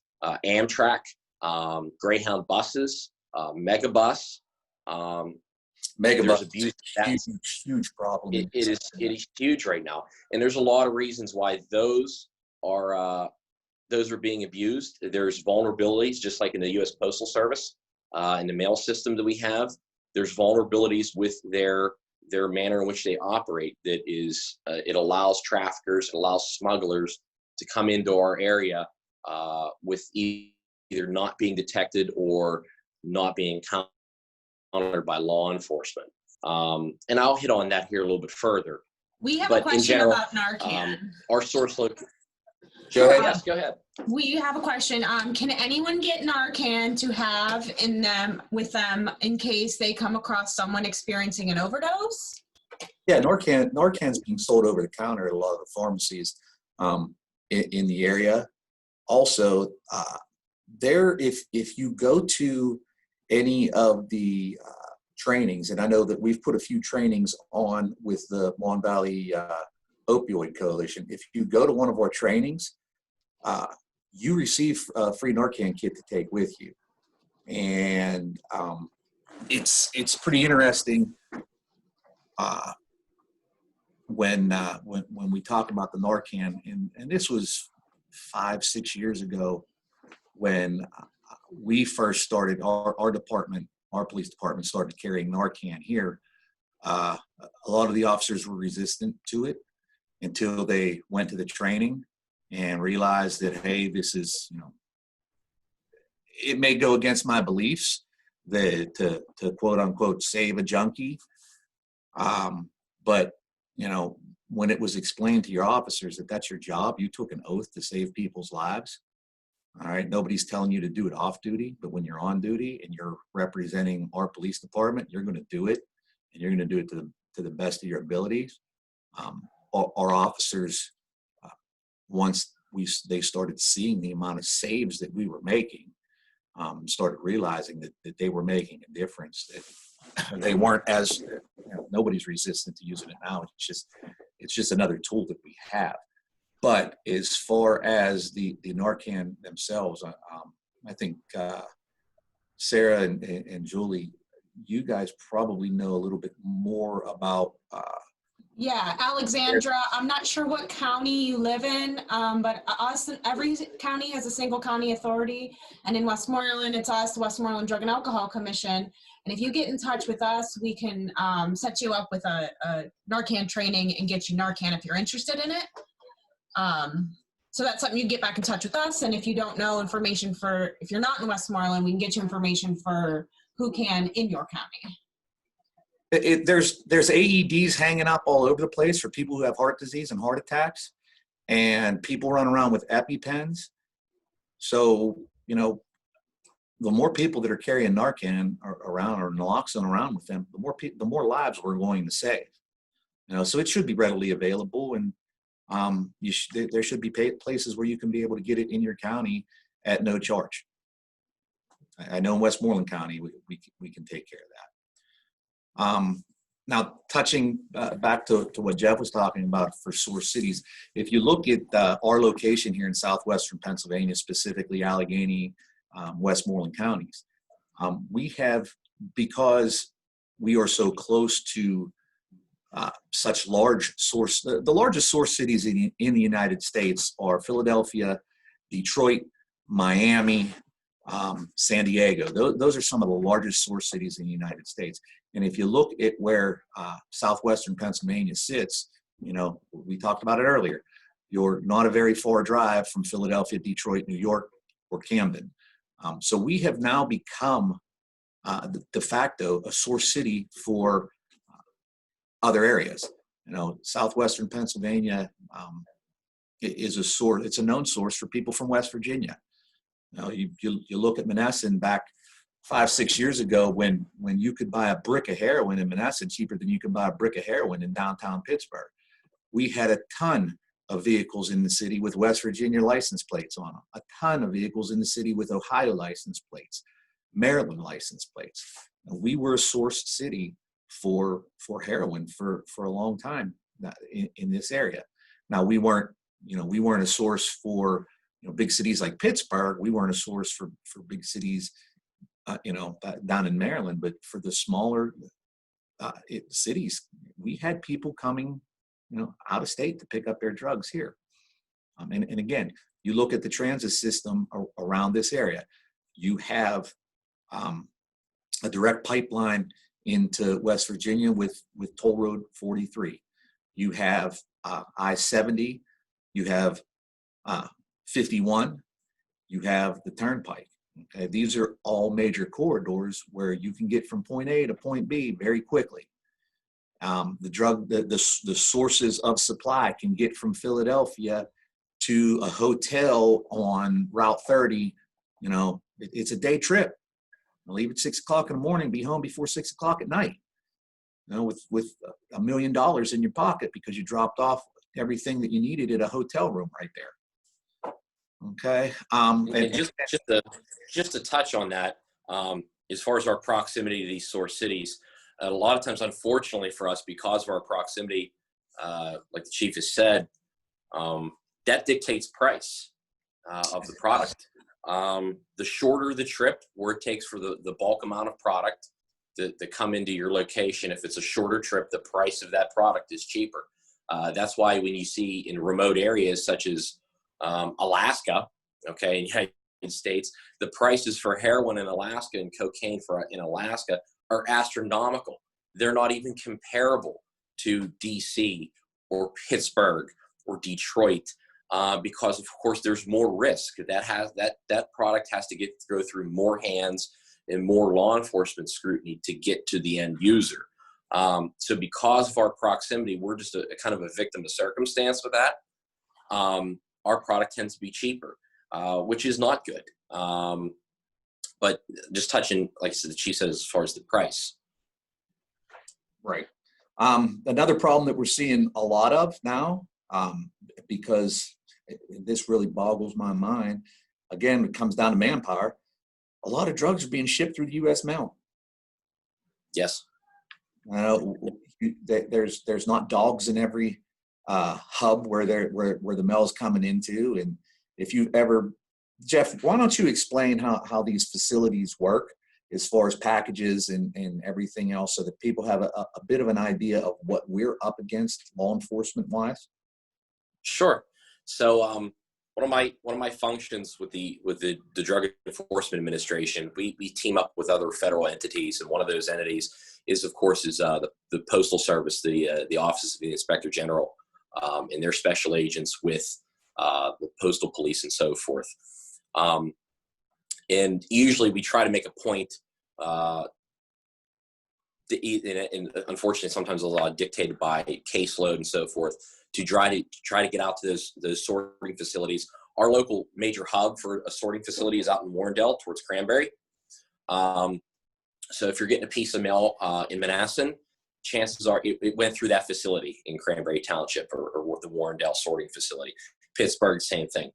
Amtrak, Greyhound buses, Megabus. Megabus abuse. Huge problem. It is huge right now, and there's a lot of reasons why those are being abused. There's vulnerabilities, just like in the U.S. Postal Service, in the mail system that we have. There's vulnerabilities with their manner in which they operate. That is, it allows traffickers, it allows smugglers to come into our area with either not being detected or not being countered by law enforcement. And I'll hit on that here a little bit further. We have But a question in general, about Narcan. Our source location. Go ahead. Yes, go ahead. We have a question. Can anyone get Narcan to have with them in case they come across someone experiencing an overdose? Yeah, Narcan's being sold over the counter at a lot of the pharmacies in the area. Also, if you go to any of the trainings, and I know that we've put a few trainings on with the Mon Valley Opioid Coalition. If you go to one of our trainings, you receive a free Narcan kit to take with you, and it's pretty interesting when we talk about the Narcan, and this was 5-6 years ago when we first started our department. Our police department started carrying Narcan here. A lot of the officers were resistant to it until they went to the training and realized that, hey, this is, it may go against my beliefs that to quote unquote save a junkie. But, when it was explained to your officers that that's your job, you took an oath to save people's lives. All right. Nobody's telling you to do it off duty, but when you're on duty and you're representing our police department, you're going to do it, and you're going to do it to the best of your abilities. Our officers, once they started seeing the amount of saves that we were making, started realizing that they were making a difference. That they weren't as nobody's resistant to using it now. It's just another tool that we have. But as far as the Narcan themselves, I think Sarah and Julie, you guys probably know a little bit more about Yeah, Alexandra, I'm not sure what county you live in, but every county has a single county authority. And in Westmoreland, it's us, the Westmoreland Drug and Alcohol Commission. And if you get in touch with us, we can set you up with a Narcan training and get you Narcan if you're interested in it. So that's something you get back in touch with us. And if you don't know information if you're not in Westmoreland, we can get you information for who can in your county. There's AEDs hanging up all over the place for people who have heart disease and heart attacks, and people run around with EpiPens. So, you know, the more people that are carrying Narcan around or naloxone around with them, the more lives we're going to save. You know, so it should be readily available, and there should be places where you can be able to get it in your county at no charge. I know in Westmoreland County we can take care of that. Now, touching back to what Jeff was talking about for source cities, if you look at our location here in Southwestern Pennsylvania, specifically Allegheny, Westmoreland counties, we have, because we are so close to such large source, the largest source cities in the United States are Philadelphia, Detroit, Miami, San Diego. Those are some of the largest source cities in the United States. And if you look at where Southwestern Pennsylvania sits, you know, we talked about it earlier, you're not a very far drive from Philadelphia, Detroit, New York, or Camden. So we have now become de facto a source city for other areas. You know, Southwestern Pennsylvania is a source, it's a known source for people from West Virginia. You know, you look at Menneson back 5-6 years ago when you could buy a brick of heroin in Menneson cheaper than you could buy a brick of heroin in downtown Pittsburgh. We had a ton of vehicles in the city with West Virginia license plates on them, a ton of vehicles in the city with Ohio license plates, Maryland license plates. And we were a source city for heroin for a long time in this area. Now we weren't a source for big cities like Pittsburgh. We weren't a source for big cities, down in Maryland, but for the smaller cities, we had people coming, out of state to pick up their drugs here. And again, you look at the transit system around this area, you have a direct pipeline into West Virginia with Toll Road 43. You have I-70, you have 51, you have the Turnpike. Okay, these are all major corridors where you can get from point A to point B very quickly. The sources of supply can get from Philadelphia to a hotel on Route 30. It's a day trip. I'll leave at 6 o'clock in the morning, be home before 6 o'clock at night. With $1 million in your pocket because you dropped off everything that you needed at a hotel room right there. Okay. And just to touch on that, as far as our proximity to these source cities, a lot of times, unfortunately for us, because of our proximity, like the chief has said, that dictates price of the product. The shorter the trip, where it takes for the bulk amount of product to come into your location, if it's a shorter trip, the price of that product is cheaper. That's why when you see in remote areas such as Alaska, okay, in the United States, the prices for heroin in Alaska and cocaine in Alaska are astronomical. They're not even comparable to DC or Pittsburgh or Detroit, because of course there's more risk. That product has to go through more hands and more law enforcement scrutiny to get to the end user. So because of our proximity, we're just a kind of a victim of circumstance with that. Our product tends to be cheaper, which is not good. But just touching, like I said, the chief said, as far as the price. Right. Another problem that we're seeing a lot of now, because this really boggles my mind, again, it comes down to manpower. A lot of drugs are being shipped through the U.S. mail. Yes. There's not dogs in every hub where the mail is coming into. And if you ever, Jeff, why don't you explain how these facilities work as far as packages and everything else, so that people have a bit of an idea of what we're up against law enforcement wise? Sure. So one of my functions with the Drug Enforcement Administration, we team up with other federal entities, and one of those entities is, of course, the Postal Service, the Office of the Inspector General, and their special agents with the Postal Police and so forth. And usually we try to make a point, and unfortunately sometimes a lot dictated by caseload and so forth, to try to get out to those sorting facilities. Our local major hub for a sorting facility is out in Warrendale towards Cranberry. So if you're getting a piece of mail in Menneson, chances are it went through that facility in Cranberry Township or the Warrendale sorting facility. Pittsburgh, same thing.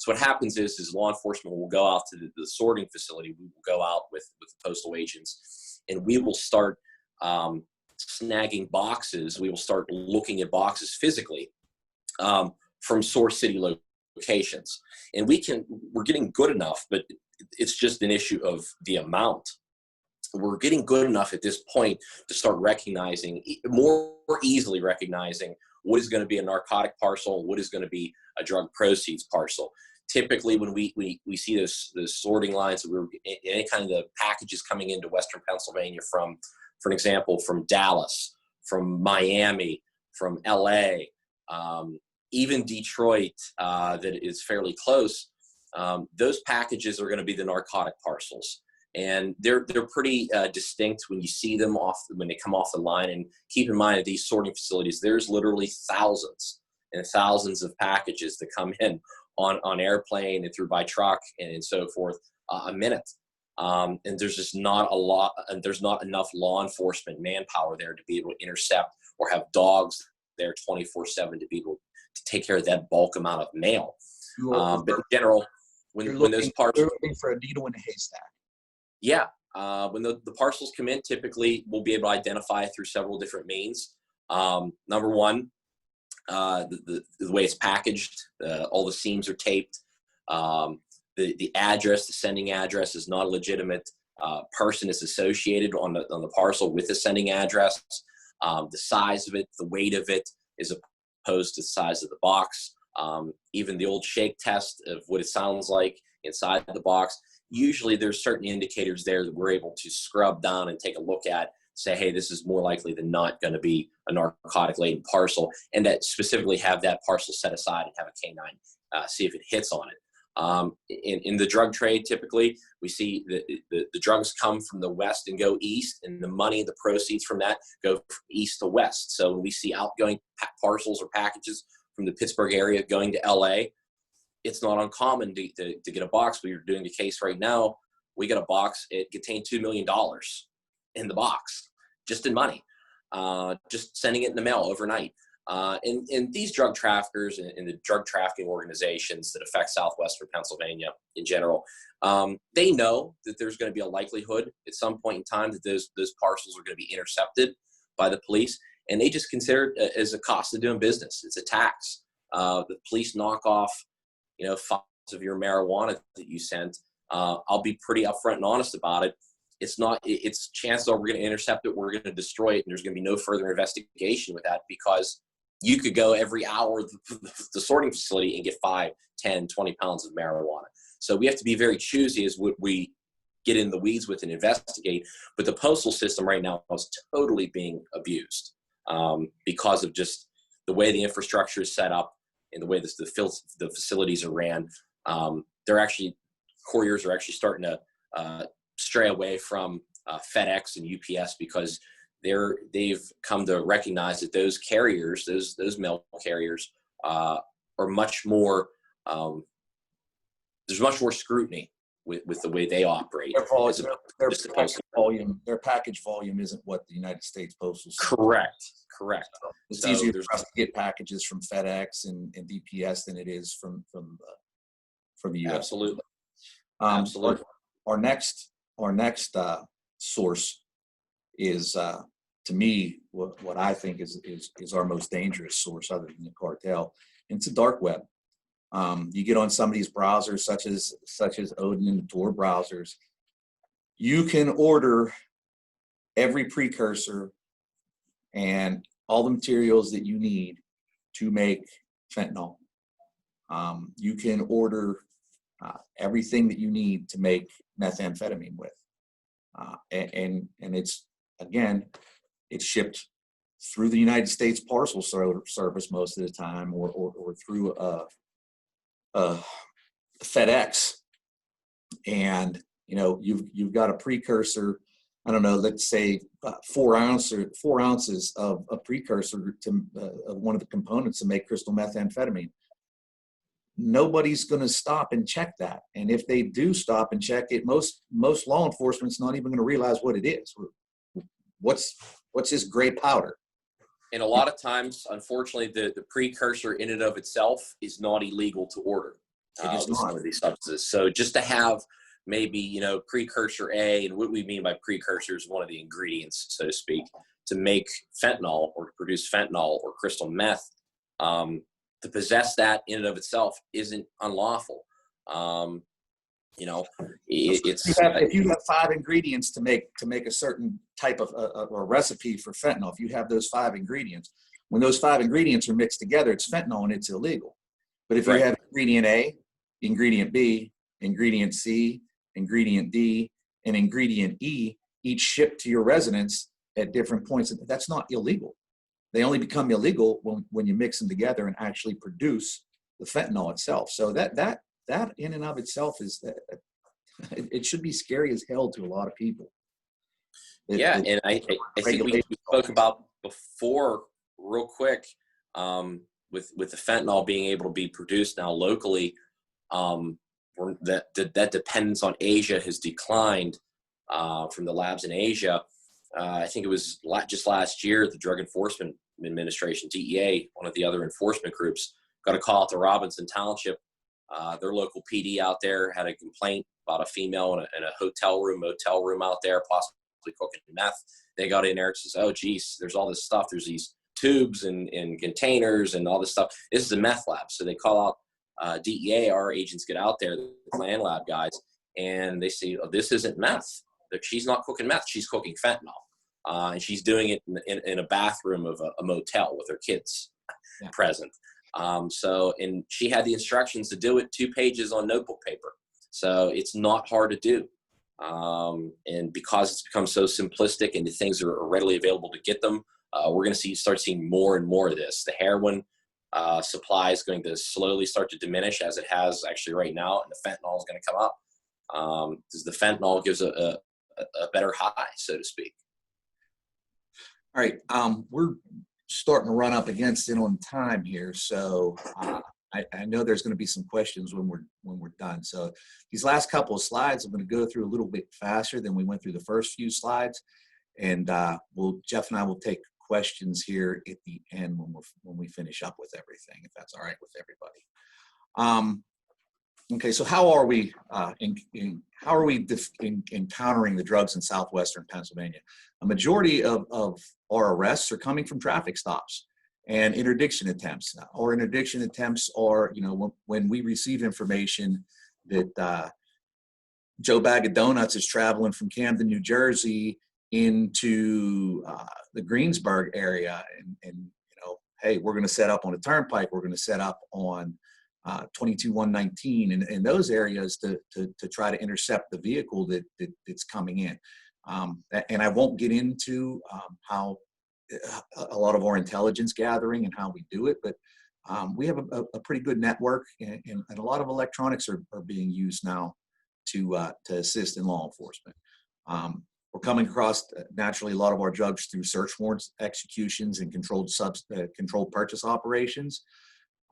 So what happens is law enforcement will go out to the sorting facility. We will go out with the postal agents, and we will start snagging boxes. We will start looking at boxes physically from source city locations. And we're getting good enough, but it's just an issue of the amount. We're getting good enough at this point to start recognizing, more easily recognizing, what is going to be a narcotic parcel, what is going to be a drug proceeds parcel. Typically, when we see those sorting lines, we're any kind of the packages coming into Western Pennsylvania from, for an example, from Dallas, from Miami, from LA, even Detroit, that is fairly close. Those packages are going to be the narcotic parcels. And they're pretty distinct when you see them when they come off the line. And keep in mind, at these sorting facilities, there's literally thousands and thousands of packages that come in on airplane and through by truck and so forth a minute. And there's just not a lot, and there's not enough law enforcement manpower there to be able to intercept or have dogs there 24/7 to be able to take care of that bulk amount of mail. But in general, when those parcels, you're looking for a needle in a haystack. yeah, when the parcels come in, typically we'll be able to identify it through several different means. Number one, the way it's packaged, all the seams are taped. The address, the sending address, is not a legitimate person is associated on the parcel with the sending address. The size of it, the weight of it, is opposed to the size of the box. Even the old shake test of what it sounds like inside the box. Usually there's certain indicators there that we're able to scrub down and take a look at, say, hey, this is more likely than not going to be a narcotic laden parcel, and that specifically have that parcel set aside and have a canine see if it hits on it. In the drug trade, typically we see the drugs come from the west and go east, and the money, the proceeds from that, go from east to west. So when we see outgoing parcels or packages from the Pittsburgh area going to LA, it's not uncommon to get a box. We are doing a case right now. We got a box. It contained $2 million in the box, just in money, just sending it in the mail overnight. And these drug traffickers and the drug trafficking organizations that affect Southwestern Pennsylvania in general, they know that there's going to be a likelihood at some point in time that those parcels are going to be intercepted by the police, and they just consider it as a cost of doing business. It's a tax. The police knock off, files of your marijuana that you sent. I'll be pretty upfront and honest about it. It's chances are we're going to intercept it, we're going to destroy it, and there's going to be no further investigation with that, because you could go every hour the sorting facility and get 5, 10, 20 pounds of marijuana. So we have to be very choosy as what we get in the weeds with and investigate. But the postal system right now is totally being abused because of just the way the infrastructure is set up and the way the facilities are ran. Couriers are actually starting to stray away from FedEx and UPS, because they've come to recognize that those carriers, those mail carriers, are much more. There's much more scrutiny with the way they operate. Their package volume isn't what the United States Postal Service. Correct. So it's easier for us to get packages from FedEx and DPS than it is from the U.S. Absolutely. Absolutely. Our next source is, to me, what I think is our most dangerous source other than the cartel. And it's the dark web. You get on some of these browsers, such as Odin and Tor browsers. you can order every precursor and all the materials that you need to make fentanyl. You can order everything that you need to make methamphetamine with. And it's, again, it's shipped through the United States Parcel Service most of the time, or through FedEx. And, you know, you've got a precursor, I don't know, let's say 4 ounces of a precursor to of one of the components to make crystal methamphetamine. Nobody's going to stop and check that. And if they do stop and check it, most law enforcement's not even going to realize what it is. What's this gray powder? And a lot of times, unfortunately, the precursor in and of itself is not illegal to order with some of these substances. So just to have maybe, you know, precursor A, and what we mean by precursor is one of the ingredients, so to speak, to make fentanyl or to produce fentanyl or crystal meth, to possess that in and of itself isn't unlawful. You know, if you have 5 ingredients to make a certain type of a recipe for fentanyl, if you have those 5 ingredients, when those 5 ingredients are mixed together, it's fentanyl and it's illegal. But if you have ingredient A, ingredient B, ingredient C, ingredient D, and ingredient E, each shipped to your residence at different points, that's not illegal. They only become illegal when you mix them together and actually produce the fentanyl itself. So that in and of itself is, it should be scary as hell to a lot of people. And I think we spoke about before real quick, with the fentanyl being able to be produced now locally, that dependence on Asia has declined from the labs in Asia. I think it was just last year, the Drug Enforcement Administration, DEA, one of the other enforcement groups, got a call to Robinson Township. Their local PD out there had a complaint about a female in a motel room out there, possibly cooking meth. They got in there and says, "Oh, geez, there's all this stuff. There's these tubes and containers and all this stuff. This is a meth lab." So they call out DEA. Our agents get out there, the Clan Lab guys, and they say, "Oh, this isn't meth. She's not cooking meth. She's cooking fentanyl. And she's doing it in a bathroom of a motel with her kids present." And she had the instructions to do it 2 pages on notebook paper. So it's not hard to do. And because it's become so simplistic and the things are readily available to get them, we're going to start seeing more and more of this. The heroin supply is going to slowly start to diminish, as it has actually right now, and the fentanyl is going to come up. Because the fentanyl gives a better high, so to speak. All right, we're starting to run up against it on time here, so I know there's going to be some questions when we're done. So these last couple of slides, I'm going to go through a little bit faster than we went through the first few slides, and Jeff and I will take questions here at the end when we finish up with everything, if that's all right with everybody. Okay, so how are we encountering the drugs in Southwestern Pennsylvania? A majority of our arrests are coming from traffic stops and interdiction attempts. Our interdiction attempts are, you know, when we receive information that Joe Bag of Donuts is traveling from Camden, New Jersey into the Greensburg area, and you know, hey, we're going to set up on a turnpike. We're going to set up on 22-119 in those areas to try to intercept the vehicle that's coming in. And I won't get into how a lot of our intelligence gathering and how we do it, but we have a pretty good network, and a lot of electronics are being used now to assist in law enforcement. We're coming across naturally a lot of our drugs through search warrants, executions, and controlled purchase operations.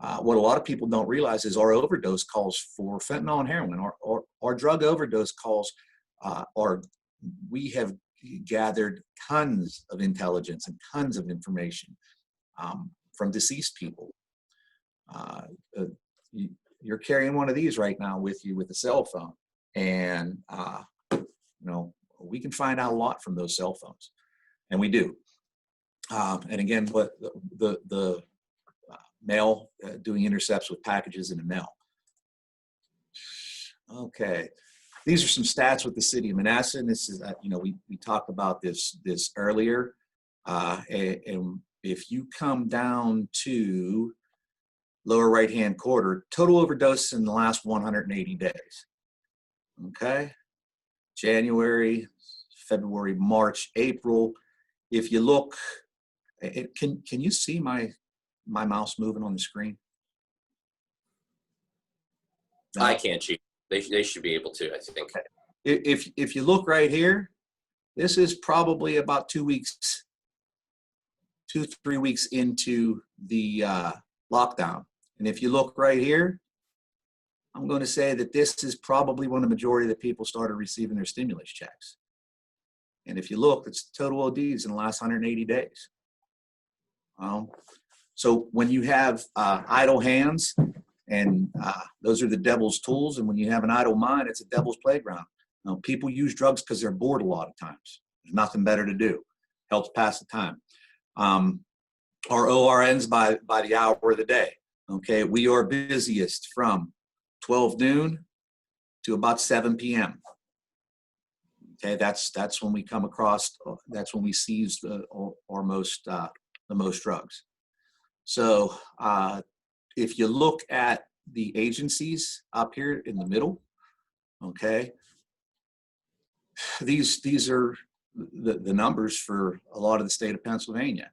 What a lot of people don't realize is our overdose calls for fentanyl and heroin. Our drug overdose calls we have gathered tons of intelligence and tons of information from deceased people. You're carrying one of these right now with you with a cell phone, and you know, we can find out a lot from those cell phones, and we do. And again, what the mail, doing intercepts with packages in the mail. Okay, These are some stats with the city of Manassas. This is, we talked about this earlier. And if you come down to lower right-hand quarter, total overdose in the last 180 days. Okay. January, February, March, April. If you look, can you see my mouse moving on the screen? I can't, Chief. They should be able to, I think. Okay. If you look right here, this is probably about 2 weeks, 2-3 weeks into the lockdown. And if you look right here, I'm going to say that this is probably when the majority of the people started receiving their stimulus checks. And if you look, it's total ODs in the last 180 days. So when you have idle hands, and those are the devil's tools, and when you have an idle mind, it's a devil's playground. People use drugs because they're bored a lot of times. There's nothing better to do. Helps pass the time. Our ORNs by the hour of the day. Okay, we are busiest from 12 noon to about 7 p.m. Okay, that's when we come across. That's when we seize the most drugs. So if you look at the agencies up here in the middle, okay, these are the numbers for a lot of the state of Pennsylvania.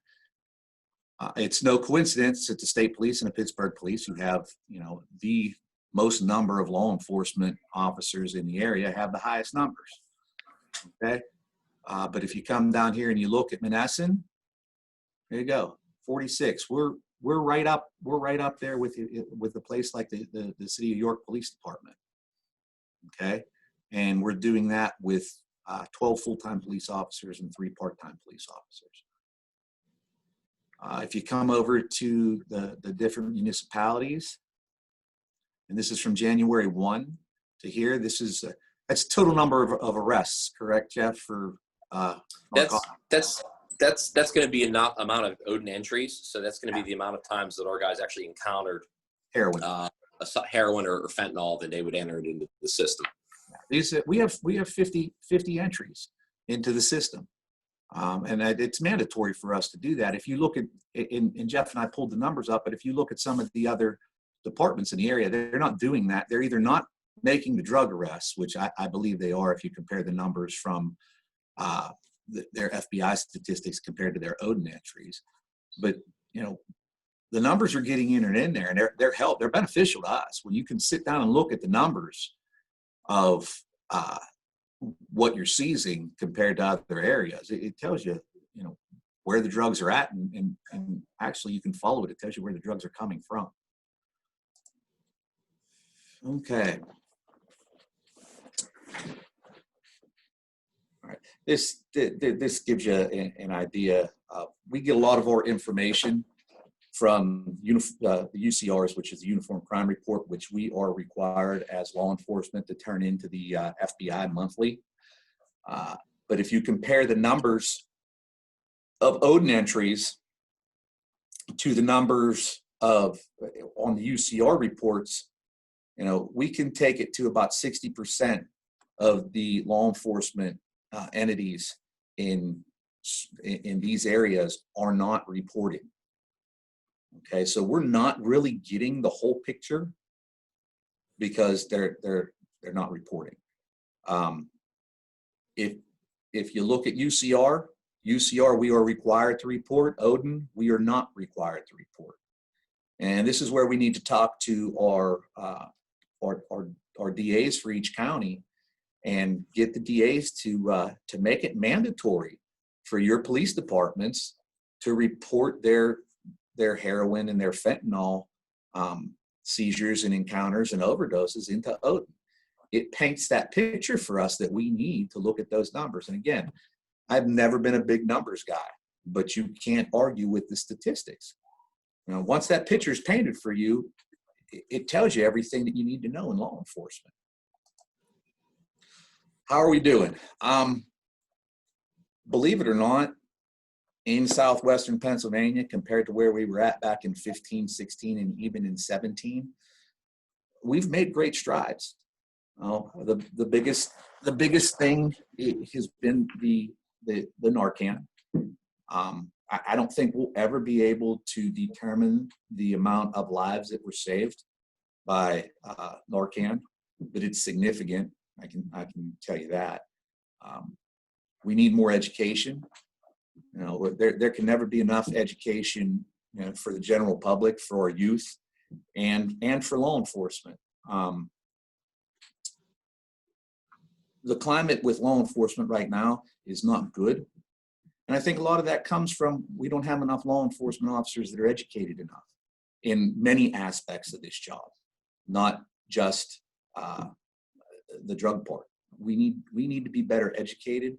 It's no coincidence that the state police and the Pittsburgh police, who have the most number of law enforcement officers in the area, have the highest numbers. Okay, but if you come down here and you look at Menneson, there you go, 46. We're right up there with a place like the City of York Police Department. Okay, and we're doing that with 12 full-time police officers and 3 part-time police officers. If you come over to the different municipalities, and this is from January 1 to here, that's total number of arrests, correct, Jeff? For that's going to be amount of Odin entries. So that's going to be the amount of times that our guys actually encountered heroin, heroin or fentanyl, that they would enter it into the system. We have 50 entries into the system. And it's mandatory for us to do that. If you look at, and Jeff and I pulled the numbers up, but if you look at some of the other departments in the area, they're not doing that. They're either not making the drug arrests, which I believe they are if you compare the numbers from their FBI statistics compared to their Odin entries. But, the numbers are getting entered in there, and they're beneficial to us. When you can sit down and look at the numbers of what you're seizing compared to other areas, it tells you, where the drugs are at, and actually you can follow it. It tells you where the drugs are coming from. Okay. All right. This gives you an idea. We get a lot of our information from the UCRs, which is the Uniform Crime Report, which we are required as law enforcement to turn into the FBI monthly. But if you compare the numbers of Odin entries to the numbers on the UCR reports, we can take it to about 60% of the law enforcement entities in these areas are not reporting. Okay, so we're not really getting the whole picture because they're not reporting. If you look at UCR, we are required to report. Odin, we are not required to report. And this is where we need to talk to our DAs for each county and get the DAs to make it mandatory for your police departments to report their heroin and their fentanyl seizures and encounters and overdoses into Odin. It paints that picture for us that we need to look at those numbers. And again, I've never been a big numbers guy, but you can't argue with the statistics. Once that picture is painted for you, it tells you everything that you need to know in law enforcement. How are we doing? Believe it or not, in Southwestern Pennsylvania, compared to where we were at back in 15, 16, and even in 17, we've made great strides. Well, the biggest thing has been the Narcan. I don't think we'll ever be able to determine the amount of lives that were saved by Narcan, but it's significant. I can tell you that. We need more education. You know, there can never be enough education, you know, for the general public, for our youth, and for law enforcement. The climate with law enforcement right now is not good. And I think a lot of that comes from we don't have enough law enforcement officers that are educated enough in many aspects of this job, not just the drug part. We need to be better educated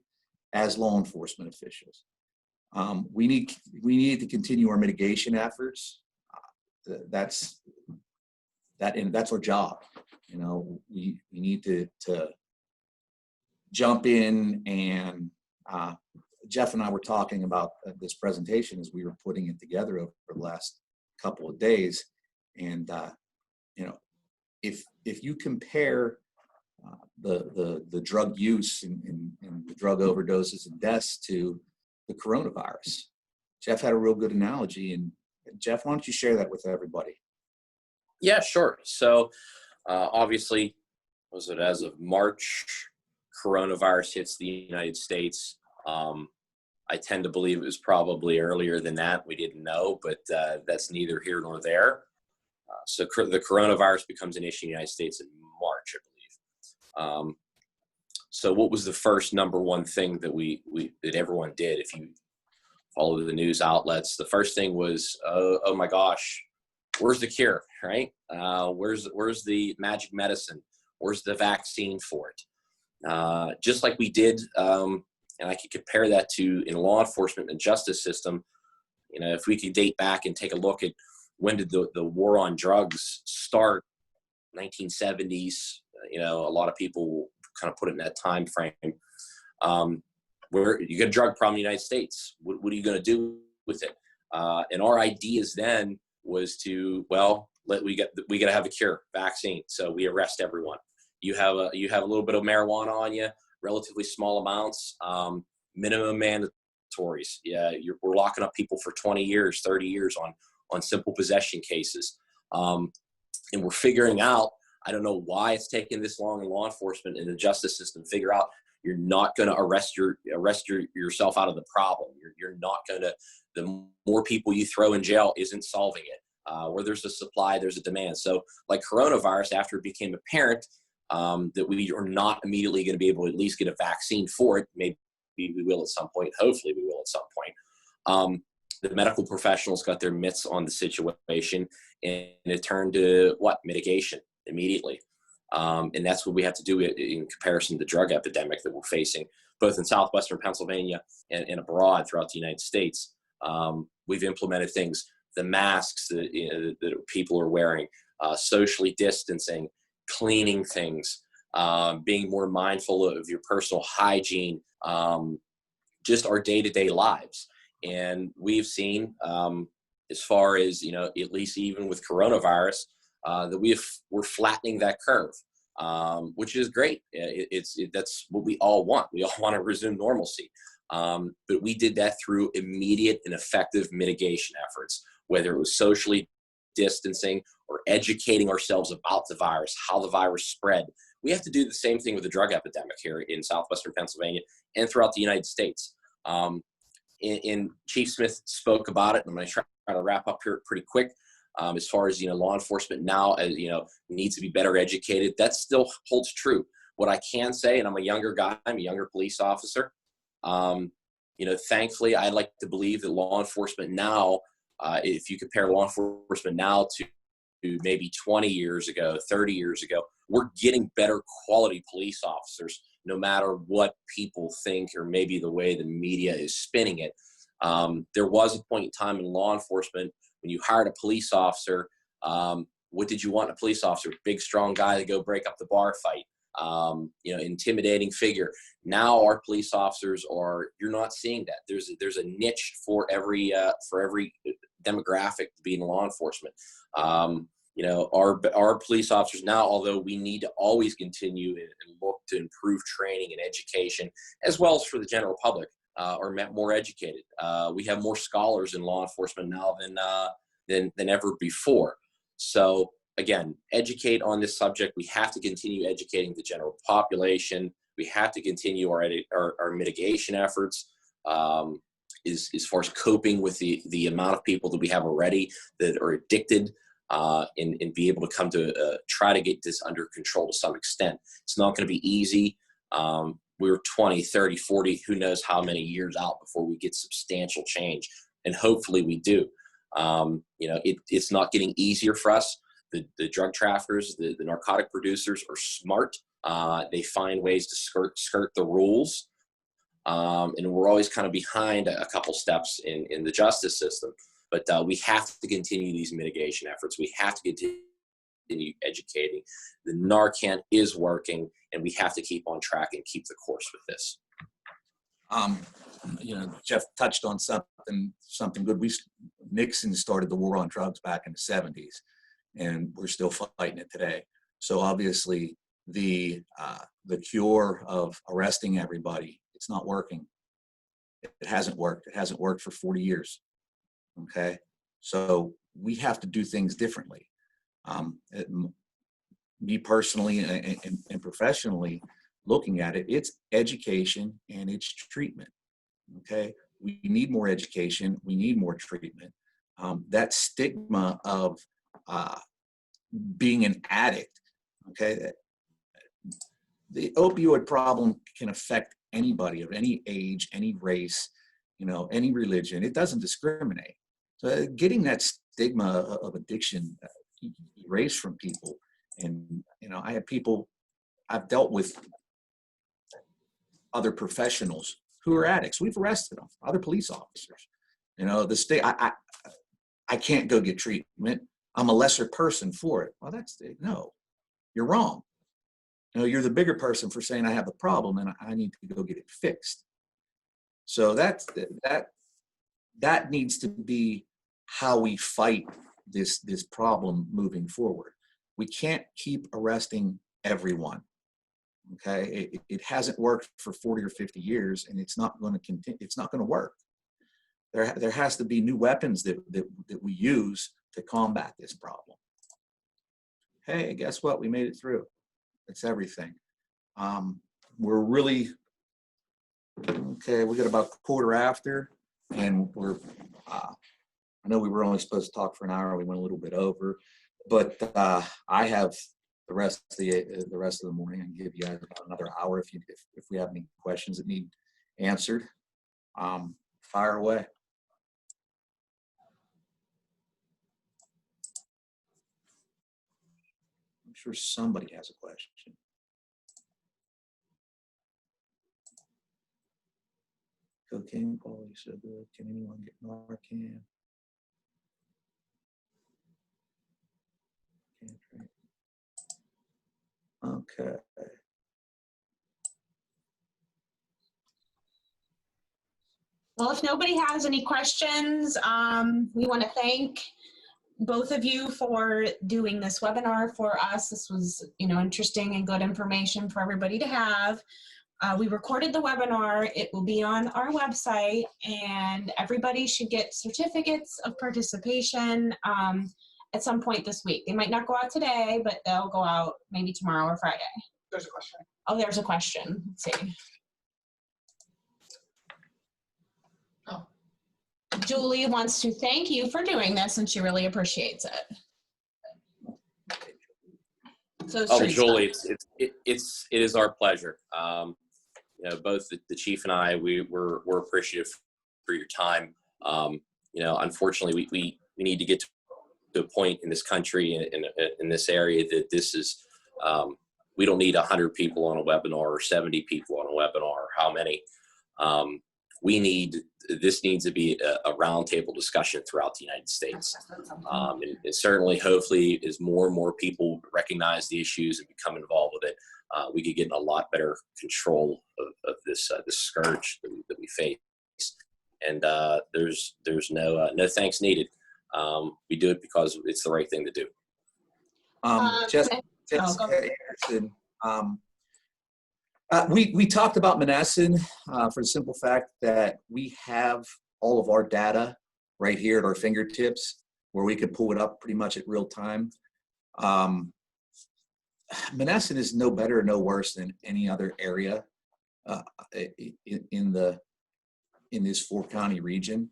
as law enforcement officials. We need to continue our mitigation efforts. That's our job. You know, we need to jump in, and Jeff and I were talking about this presentation as we were putting it together over the last couple of days. And you know, if you compare the drug use and the drug overdoses and deaths to the coronavirus, Jeff had a real good analogy. And Jeff, why don't you share that with everybody? Yeah, sure. So obviously, was it as of March, coronavirus hits the United States. I tend to believe it was probably earlier than that. We didn't know, but that's neither here nor there. So the coronavirus becomes an issue in the United States in March, I believe. So what was the first number one thing that everyone did? If you follow the news outlets, the first thing was, oh my gosh, where's the cure, right? Where's the magic medicine? Where's the vaccine for it? Just like we did, and I could compare that to in law enforcement and justice system. You know, if we could date back and take a look at when did the war on drugs start, 1970s, you know, a lot of people kind of put it in that time frame. Where you get a drug problem in the United States, what are you going to do with it? And our ideas then was to, well, we got to have a cure, vaccine. So we arrest everyone. You have a little bit of marijuana on you, relatively small amounts, minimum mandatories. Yeah, we're locking up people for 20 years, 30 years on simple possession cases. And we're figuring out, I don't know why it's taken this long in law enforcement and the justice system, figure out you're not going to arrest yourself out of the problem. You're not going to, the more people you throw in jail isn't solving it. Where there's a supply, there's a demand. So like coronavirus, after it became apparent that we are not immediately going to be able to at least get a vaccine for it, maybe we will at some point, hopefully we will at some point. The medical professionals got their mitts on the situation, and it turned to mitigation immediately. And that's what we have to do in comparison to the drug epidemic that we're facing, both in Southwestern Pennsylvania and abroad throughout the United States. We've implemented things, the masks that people are wearing, socially distancing, cleaning things, being more mindful of your personal hygiene, just our day-to-day lives. And we've seen, as far as, you know, at least even with coronavirus, that we're flattening that curve, which is great. That's what we all want. We all want to resume normalcy. But we did that through immediate and effective mitigation efforts, whether it was socially distancing or educating ourselves about the virus, how the virus spread. We have to do the same thing with the drug epidemic here in Southwestern Pennsylvania and throughout the United States. And Chief Smith spoke about it, and I'm going to try to wrap up here pretty quick. As far as, you know, law enforcement now, you know, needs to be better educated. That still holds true. What I can say, and I'm a younger guy, I'm a younger police officer. You know, thankfully, I like to believe that law enforcement now, if you compare law enforcement now to maybe 20 years ago, 30 years ago, we're getting better quality police officers, no matter what people think or maybe the way the media is spinning it. There was a point in time in law enforcement when you hired a police officer, what did you want in a police officer? Big, strong guy to go break up the bar fight, you know, intimidating figure. Now our police officers you're not seeing that. There's a niche for every demographic to be in law enforcement. our police officers now, although we need to always continue and look to improve training and education, as well as for the general public, are more educated. We have more scholars in law enforcement now than ever before. So again, educate on this subject. We have to continue educating the general population. We have to continue our mitigation efforts as far as coping with the amount of people that we have already that are addicted, and be able to come to try to get this under control to some extent. It's not going to be easy. We're 20, 30, 40, who knows how many years out before we get substantial change. And hopefully we do. It's not getting easier for us. The drug traffickers, the narcotic producers are smart. They find ways to skirt the rules. And we're always kind of behind a couple steps in the justice system. But we have to continue these mitigation efforts. We have to continue educating. The Narcan is working, and we have to keep on track and keep the course with this. Jeff touched on something good. Nixon started the war on drugs back in the 70s, and we're still fighting it today. So obviously, the cure of arresting everybody, it's not working. It hasn't worked. It hasn't worked for 40 years. Okay, so we have to do things differently. Me personally and professionally looking at it, it's education and it's treatment. Okay, we need more education. We need more treatment. That stigma of being an addict. Okay, the opioid problem can affect anybody of any age, any race, any religion. It doesn't discriminate. So getting that stigma of addiction erased from people. And, I've dealt with other professionals who are addicts. We've arrested them, other police officers. The state, I can't go get treatment. I'm a lesser person for it. Well, no, you're wrong. You're the bigger person for saying I have a problem and I need to go get it fixed. So that needs to be how we fight this problem moving forward. We can't keep arresting everyone. Okay, it hasn't worked for 40 or 50 years, and it's not going to continue. It's not going to work. There has to be new weapons that we use to combat this problem. Hey, guess what? We made it through. It's everything. We're really okay. We got about quarter after, and we're. I know we were only supposed to talk for an hour. We went a little bit over, but I have the rest of the morning. I can give you guys about another hour if we have any questions that need answered. Fire away. I'm sure somebody has a question. Cocaine quality so good. Can anyone get Narcan? Can't drink. Okay. Well, if nobody has any questions, we want to thank both of you for doing this webinar for us. This was, interesting and good information for everybody to have. We recorded the webinar. It will be on our website, and everybody should get certificates of participation at some point this week. They might not go out today, but they'll go out maybe tomorrow or Friday. There's a question. Oh, there's a question. Let's see. Oh. Julie wants to thank you for doing this, and she really appreciates it. So Julie, it is our pleasure. Both the chief and I, we're appreciative for your time. Unfortunately, we need to get to a point in this country in this area that this is, we don't need 100 people on a webinar or 70 people on a webinar or how many. This needs to be a roundtable discussion throughout the United States. And certainly, hopefully, as more and more people recognize the issues and become involved with it, we could get in a lot better control of this scourge that we face. And there's no thanks needed. We do it because it's the right thing to do. Jessica go ahead. Anderson, we talked about Menneson for the simple fact that we have all of our data right here at our fingertips where we could pull it up pretty much at real time. Menneson is no better or no worse than any other area in this 4-county region.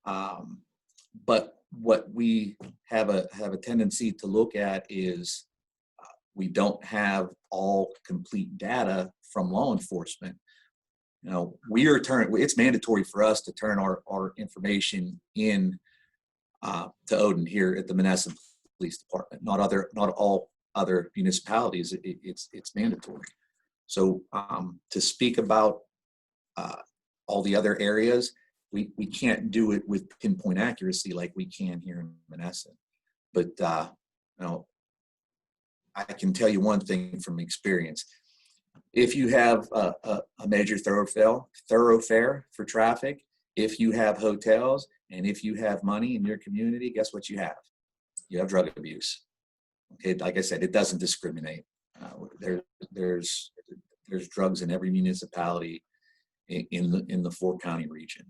But what we have a tendency to look at is we don't have all complete data from law enforcement. You know, it's mandatory for us to turn our information in to Odin here at the Menneson Police Department. Not all other municipalities. It's mandatory. So to speak about all the other areas, we can't do it with pinpoint accuracy like we can here in Menneson. But you know, I can tell you one thing from experience. If you have a major thoroughfare for traffic, if you have hotels, and if you have money in your community, guess what you have? You have drug abuse. Okay, like I said, it doesn't discriminate. There's drugs in every municipality in the 4-county region.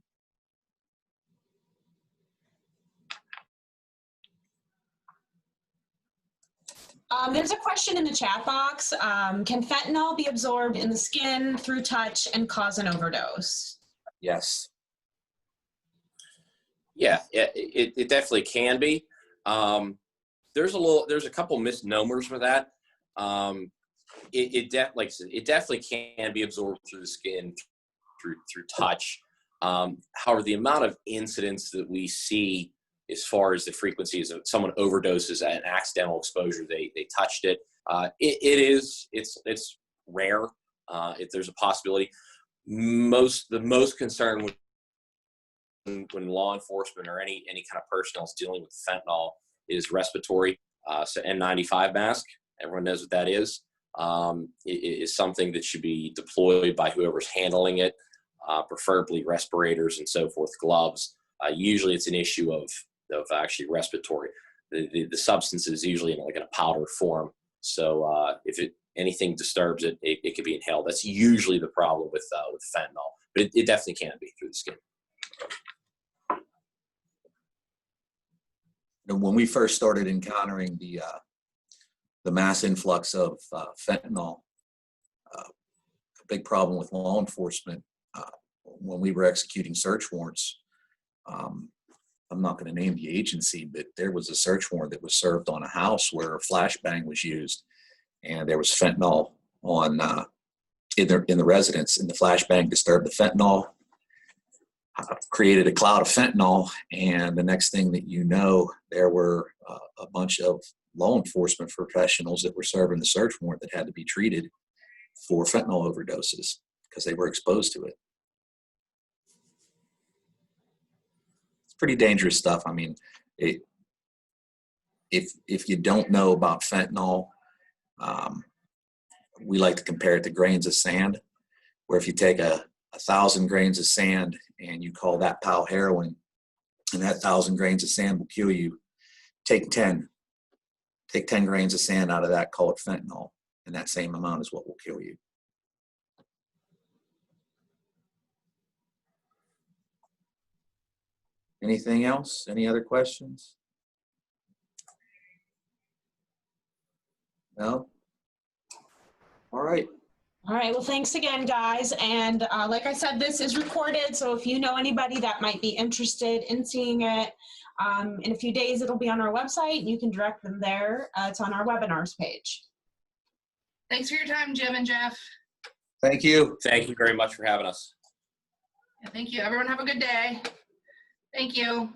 There's a question in the chat box. Can fentanyl be absorbed in the skin through touch and cause an overdose? Yes. Yeah, it definitely can be. There's a couple misnomers with that. It definitely can be absorbed through the skin, through touch. However, the amount of incidents that we see as far as the frequencies of someone overdoses at an accidental exposure, they touched it. It's rare. If there's a possibility, the most concern when law enforcement or any kind of personnel is dealing with fentanyl is respiratory. So N95 mask, everyone knows what that is. It is something that should be deployed by whoever's handling it, preferably respirators and so forth, gloves. Usually it's an issue of actually respiratory. The substance is usually in a powder form. So if anything disturbs it, it could be inhaled. That's usually the problem with fentanyl, but it definitely can be through the skin. When we first started encountering the mass influx of fentanyl, a big problem with law enforcement when we were executing search warrants. I'm not going to name the agency, but there was a search warrant that was served on a house where a flashbang was used, and there was fentanyl on in the residence, and the flashbang disturbed the fentanyl, created a cloud of fentanyl, and the next thing that you know, there were a bunch of law enforcement professionals that were serving the search warrant that had to be treated for fentanyl overdoses because they were exposed to it. Pretty dangerous stuff. I mean, if you don't know about fentanyl, we like to compare it to grains of sand, where if you take 1,000 grains of sand and you call that pow heroin, and that 1,000 grains of sand will kill you, take 10 grains of sand out of that, call it fentanyl, and that same amount is what will kill you. Anything else? Any other questions? No? All right. All right, well, thanks again, guys. And like I said, this is recorded, so if you know anybody that might be interested in seeing it, in a few days it'll be on our website. You can direct them there. It's on our webinars page. Thanks for your time, Jim and Jeff. Thank you. Thank you very much for having us. Yeah, thank you. Everyone have a good day. Thank you.